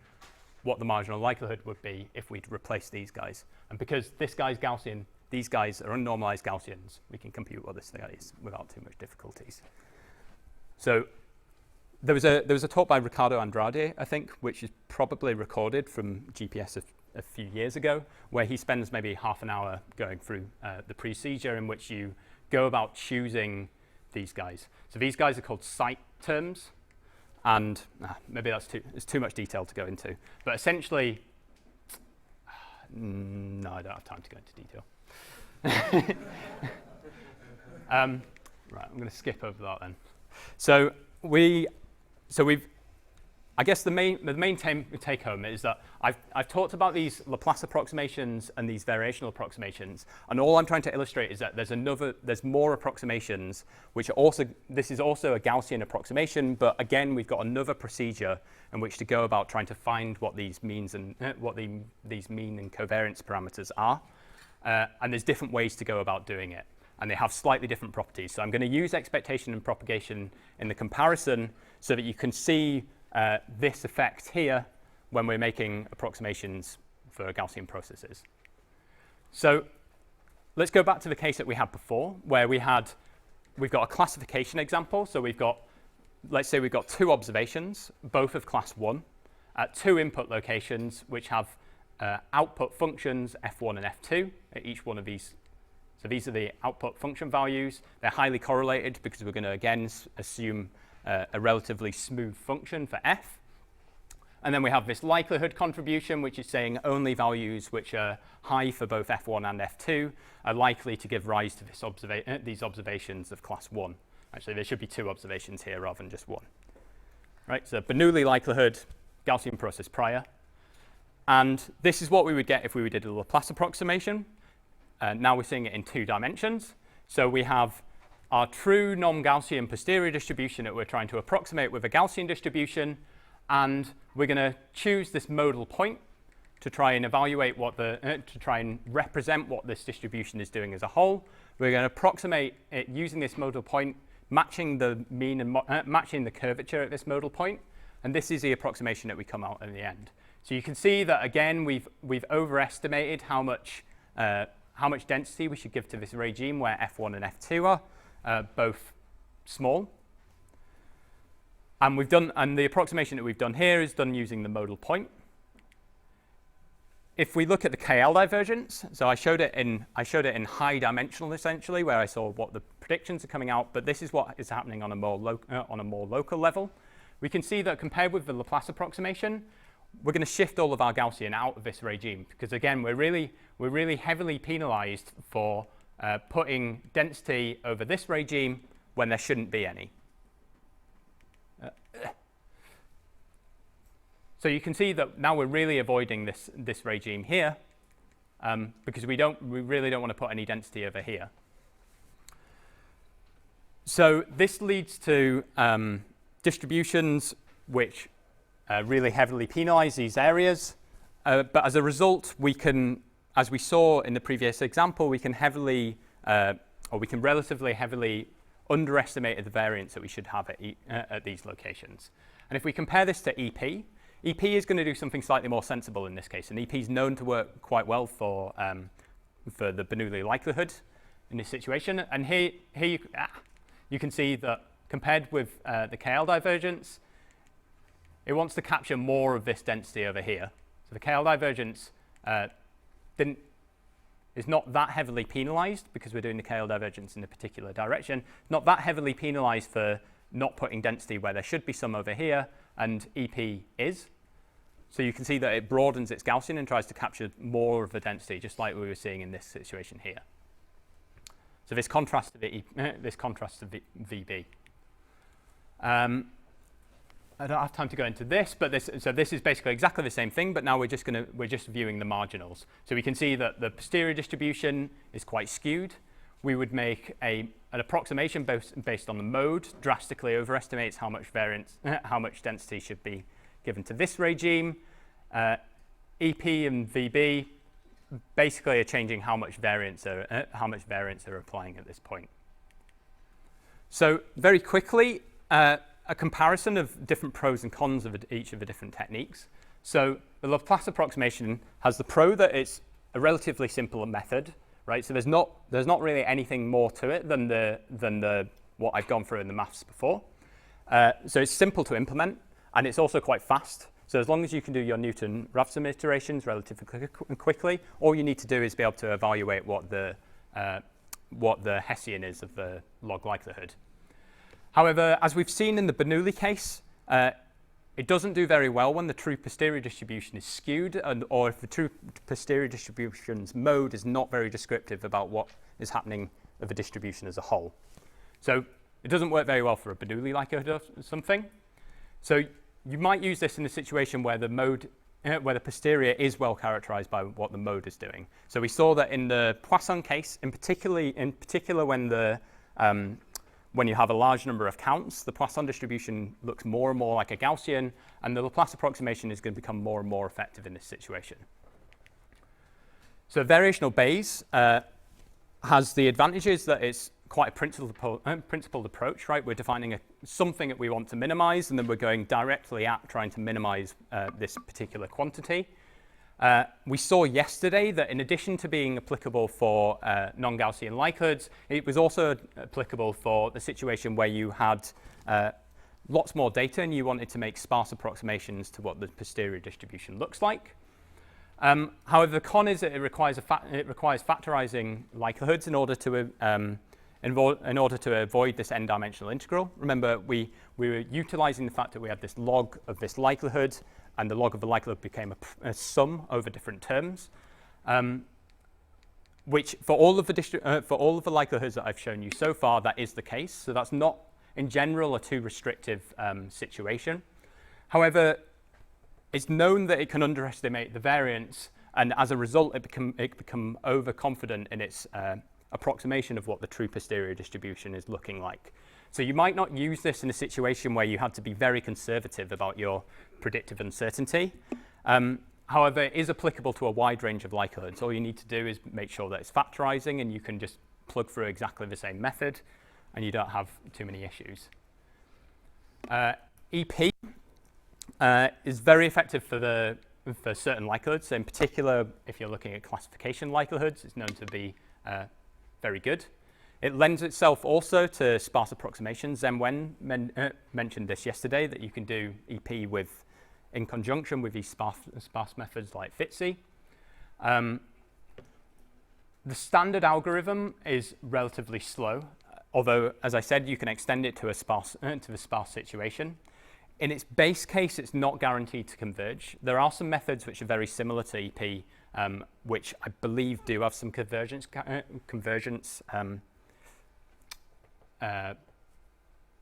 what the marginal likelihood would be if we'd replace these guys. And because this guy's Gaussian, these guys are unnormalized Gaussians, we can compute what this guy is without too much difficulties. So there was a talk by Ricardo Andrade, I think, which is probably recorded from GPS a few years ago, where he spends maybe half an hour going through the procedure in which you go about choosing these guys. So these guys are called site terms, and maybe it's too much detail to go into. But essentially, no, I don't have time to go into detail. Right, I'm going to skip over that then. So I guess the main take home is that I've talked about these Laplace approximations and these variational approximations, and all I'm trying to illustrate is that there's more approximations which are also, this is also a Gaussian approximation, but again we've got another procedure in which to go about trying to find what these means and these mean and covariance parameters are, and there's different ways to go about doing it, and they have slightly different properties. So I'm going to use expectation and propagation in the comparison so that you can see this effect here when we're making approximations for Gaussian processes. So let's go back to the case that we had before, where we've got a classification example. So let's say we've got two observations, both of class 1, at two input locations which have output functions f1 and f2 at each one of these. So these are the output function values. They're highly correlated because we're going to again assume a relatively smooth function for f. And then we have this likelihood contribution, which is saying only values which are high for both f1 and f2 are likely to give rise to these observations of class 1. Actually, there should be two observations here rather than just one. Right, so Bernoulli likelihood, Gaussian process prior. And this is what we would get if we did a Laplace approximation. Now we're seeing it in 2 dimensions. So we have our true non-Gaussian posterior distribution that we're trying to approximate with a Gaussian distribution, and we're going to choose this modal point to try and evaluate what to try and represent what this distribution is doing as a whole. We're going to approximate it using this modal point, matching the mean and matching the curvature at this modal point, and this is the approximation that we come out in the end. So you can see that again we've overestimated how much density we should give to this regime where f1 and f2 are both small. And the approximation that we've done here is done using the modal point. If we look at the KL divergence, so I showed it in high dimensional essentially, where I saw what the predictions are coming out, but this is what is happening on a more local level. We can see that compared with the Laplace approximation, we're going to shift all of our Gaussian out of this regime because again we're really heavily penalized for putting density over this regime when there shouldn't be any. So you can see that now we're really avoiding this regime here because we really don't want to put any density over here. So this leads to distributions which really heavily penalize these areas, but as a result, we can, as we saw in the previous example, we can relatively heavily underestimate the variance that we should have at these locations. And if we compare this to EP, EP is going to do something slightly more sensible in this case, and EP is known to work quite well for the Bernoulli likelihood in this situation. And here you can see that compared with the KL divergence, it wants to capture more of this density over here. So the KL divergence is not that heavily penalized because we're doing the KL divergence in a particular direction, not that heavily penalized for not putting density where there should be some over here, and EP is. So you can see that it broadens its Gaussian and tries to capture more of the density, just like we were seeing in this situation here. So this contrasts to VB. I don't have time to go into this, but this is basically exactly the same thing, but now we're just viewing the marginals. So we can see that the posterior distribution is quite skewed. We would make an approximation based on the mode, drastically overestimates how much density should be given to this regime. EP and VB basically are changing how much variance are applying at this point. So very quickly, a comparison of different pros and cons of each of the different techniques. So the Laplace approximation has the pro that it's a relatively simple method. Right, so there's not really anything more to it than what I've gone through in the maths before. So it's simple to implement, and it's also quite fast. So as long as you can do your Newton-Raphson iterations relatively quickly, all you need to do is be able to evaluate what the Hessian is of the log likelihood. However, as we've seen in the Bernoulli case, it doesn't do very well when the true posterior distribution is skewed, or if the true posterior distribution's mode is not very descriptive about what is happening of the distribution as a whole. So it doesn't work very well for a Bernoulli likelihood or something. So you might use this in a situation where where the posterior is well characterized by what the mode is doing. So we saw that in the Poisson case, in particular when you have a large number of counts, the Poisson distribution looks more and more like a Gaussian, and the Laplace approximation is going to become more and more effective in this situation. So variational Bayes has the advantages that it's quite a principled approach, right? We're defining something that we want to minimize, and then we're going directly at trying to minimize this particular quantity. We saw yesterday that in addition to being applicable for non-Gaussian likelihoods, it was also applicable for the situation where you had lots more data and you wanted to make sparse approximations to what the posterior distribution looks like. However, the con is that it requires factorizing likelihoods in order to avoid this n-dimensional integral. Remember, we were utilizing the fact that we had this log of this likelihood, and the log of the likelihood became a sum over different terms, which for all of the likelihoods that I've shown you so far, that is the case. So that's not, in general, a too restrictive situation. However, it's known that it can underestimate the variance, and as a result, it become overconfident in its approximation of what the true posterior distribution is looking like. So you might not use this in a situation where you had to be very conservative about your predictive uncertainty. However, it is applicable to a wide range of likelihoods. All you need to do is make sure that it's factorizing, and you can just plug through exactly the same method, and you don't have too many issues. EP is very effective for certain likelihoods. So in particular, if you're looking at classification likelihoods, it's known to be very good. It lends itself also to sparse approximations. Zen-Wen mentioned this yesterday, that you can do EP in conjunction with these sparse methods like FITSI. The standard algorithm is relatively slow, although, as I said, you can extend it to the sparse situation. In its base case, it's not guaranteed to converge. There are some methods which are very similar to EP, which I believe do have some convergence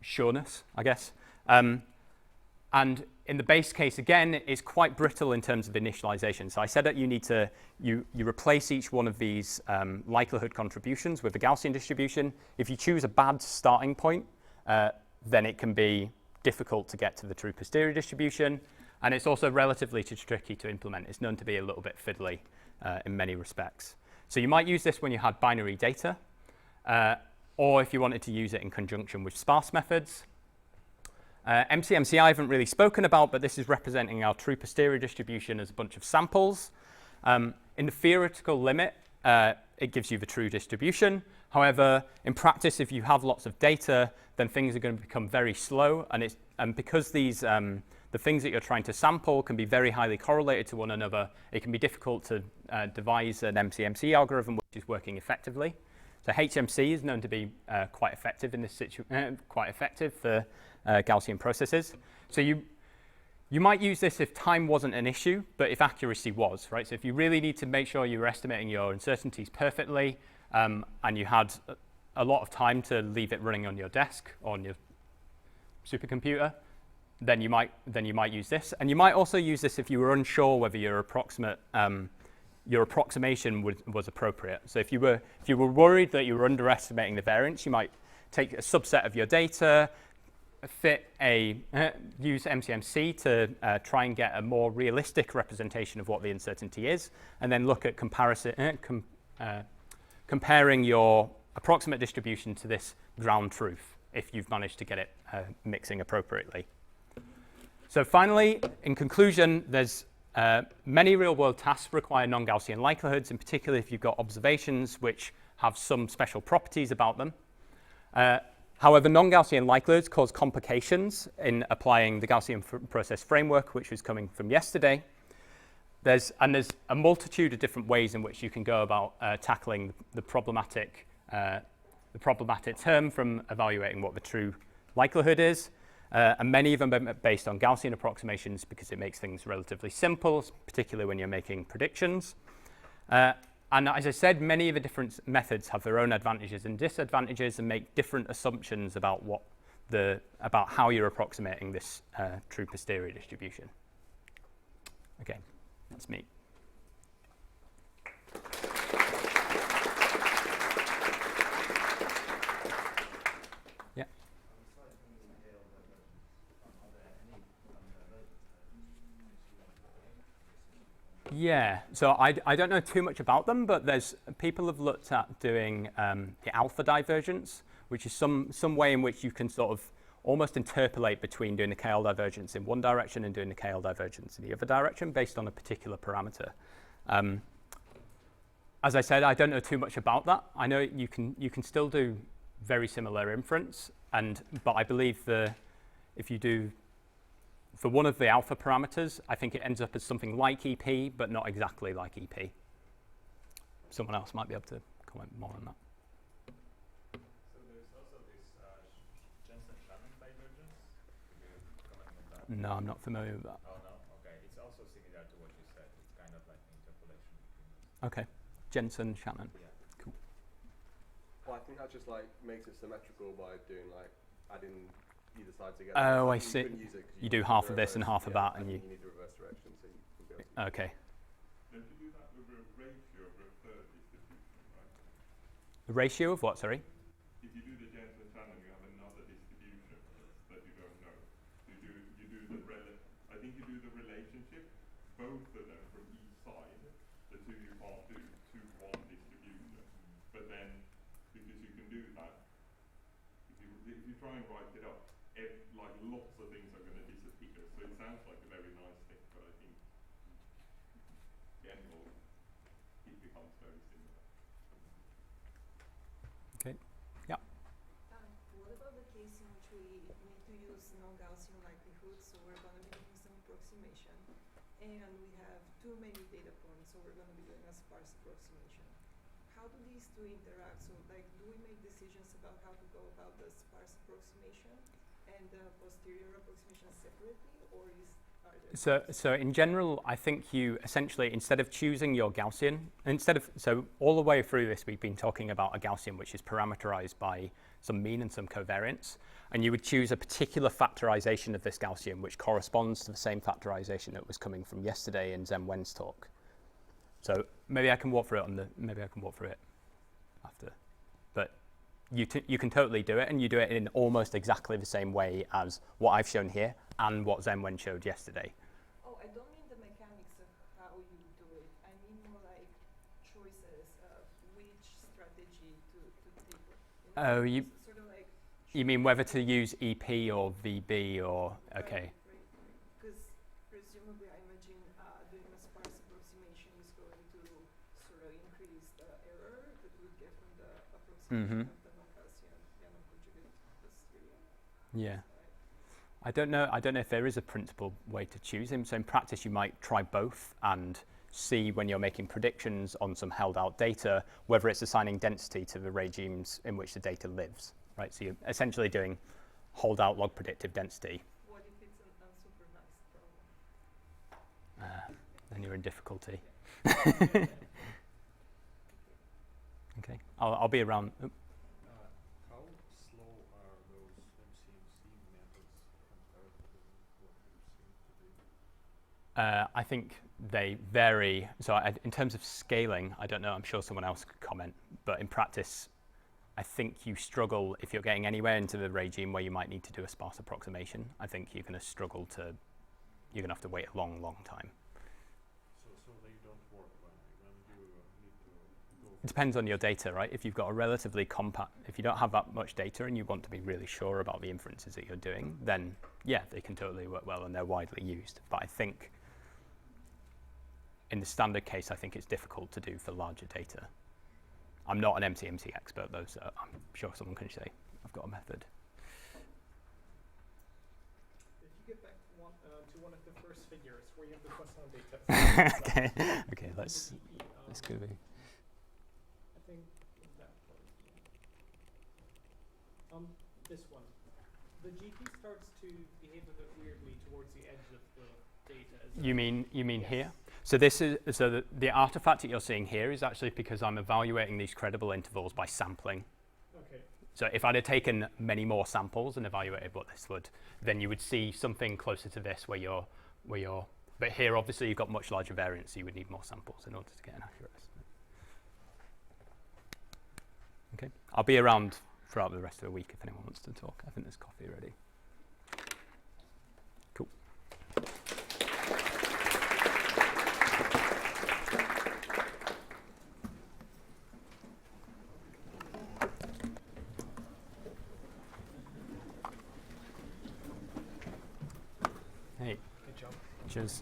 sureness, I guess. And in the base case, again, it's quite brittle in terms of initialization. So I said that you need to, you replace each one of these likelihood contributions with a Gaussian distribution. If you choose a bad starting point, then it can be difficult to get to the true posterior distribution. And it's also relatively tricky to implement. It's known to be a little bit fiddly in many respects. So you might use this when you had binary data, or if you wanted to use it in conjunction with sparse methods. MCMC I haven't really spoken about, but this is representing our true posterior distribution as a bunch of samples. In the theoretical limit, it gives you the true distribution. However, in practice, if you have lots of data, then things are going to become very slow. And because these, the things that you're trying to sample can be very highly correlated to one another, it can be difficult to devise an MCMC algorithm which is working effectively. So HMC is known to be quite effective in this quite effective for Gaussian processes. So you might use this if time wasn't an issue, but if accuracy was, right? So if you really need to make sure you're estimating your uncertainties perfectly, and you had a lot of time to leave it running on your desk or on your supercomputer, then you might use this. And you might also use this if you were unsure whether your approximation was appropriate. So if you were worried that you were underestimating the variance, you might take a subset of your data, use MCMC to try and get a more realistic representation of what the uncertainty is, and then look at comparing your approximate distribution to this ground truth if you've managed to get it mixing appropriately. So finally, in conclusion, there's many real-world tasks require non-Gaussian likelihoods, in particular if you've got observations which have some special properties about them. However, non-Gaussian likelihoods cause complications in applying the Gaussian process framework, which was coming from yesterday. There's a multitude of different ways in which you can go about tackling the problematic term from evaluating what the true likelihood is. And many of them are based on Gaussian approximations because it makes things relatively simple, particularly when you're making predictions. And as I said, many of the different methods have their own advantages and disadvantages and make different assumptions about about how you're approximating this true posterior distribution. Okay, that's me. Yeah. Yeah, so I don't know too much about them, but people have looked at doing the alpha divergence, which is some way in which you can sort of almost interpolate between doing the KL divergence in one direction and doing the KL divergence in the other direction based on a particular parameter. As I said, I don't know too much about that. I know you can still do very similar inference, but I believe if you do for one of the alpha parameters, I think it ends up as something like EP, but not exactly like EP. Someone else might be able to comment more on that. So there's also this Jensen-Shannon divergence. Could you comment on that? No, I'm not familiar with that. Oh, no? Okay. It's also similar to what you said. It's kind of like an interpolation between those. Okay. Jensen-Shannon. Yeah. Cool. Well, I think that just like makes it symmetrical by doing like adding either side together. Oh, I You see. couldn't use it 'cause You do need half the of this and reverse, half of that, and you need the reverse direction, so you can be able to okay. Then you do that with a ratio of a third distribution, The ratio of what, sorry? If you do the Jensen-Shannon, you have another distribution that you don't know. You do the I think you do the relationship, both of them from each side. The two you can't do, 2-1 distribution. But then, because you can do that, if you try and write it up, like lots of things are going to disappear. So it sounds like a very nice thing, but I think in general it becomes very similar. Okay. Yeah. What about the case in which we need to use non-Gaussian likelihoods, so we're going to be doing some approximation, and we have too many data points, so we're going to be doing a sparse approximation. How do these two interact? So, like, do we make decisions about how to go about the sparse approximation and the posterior approximation separately, or are there So in general, I think you essentially, instead of choosing your Gaussian, so all the way through this, we've been talking about a Gaussian which is parameterized by some mean and some covariance, and you would choose a particular factorization of this Gaussian which corresponds to the same factorization that was coming from yesterday in Zhen-Wen's talk. So maybe I can walk through it after, but you can totally do it, and you do it in almost exactly the same way as what I've shown here and what Zhen-Wen showed yesterday. Oh, I don't mean the mechanics of how you do it. I mean more like choices of which strategy to take. Oh, you sort of like. You mean whether to use EP or VB or, okay. Right. Because presumably I imagine doing a sparse approximation is going to sort of increase the error that we get from the approximation of the non-Gaussian and non-conjugate posterior. Yeah. I don't know if there is a principal way to choose him. So in practice, you might try both and see when you're making predictions on some held out data, whether it's assigning density to the regimes in which the data lives, right? So you're essentially doing hold out log predictive density. What if it's an unsupervised problem? Then you're in difficulty. Okay, I'll be around. How slow are those MCMC methods compared to what you seem to do? I think they vary. So in terms of scaling, I don't know, I'm sure someone else could comment, but in practice, I think you struggle if you're getting anywhere into the regime where you might need to do a sparse approximation. I think you're going to struggle to, you're going to have to wait a long, long time. So they don't work when you need to go. It depends on your data, right? If you've got a relatively compact, if you don't have that much data and you want to be really sure about the inferences that you're doing, then yeah, they can totally work well and they're widely used. But I think in the standard case, I think it's difficult to do for larger data. I'm not an MCMC expert though, so I'm sure someone can say, I've got a method. If you get back to one of the first figures where you have the Poisson data. Okay, let's go. I think that one. This one. The GP starts to behave a bit weirdly towards the edge of the data. You mean Yes. here? So this is the artifact that you're seeing here is actually because I'm evaluating these credible intervals by sampling. Okay. So if I'd have taken many more samples and evaluated what this would, then you would see something closer to this where you're. But here, obviously, you've got much larger variance, so you would need more samples in order to get an accurate estimate. Okay, I'll be around throughout the rest of the week if anyone wants to talk. I think there's coffee ready. Cool. Hey. Good job. Cheers.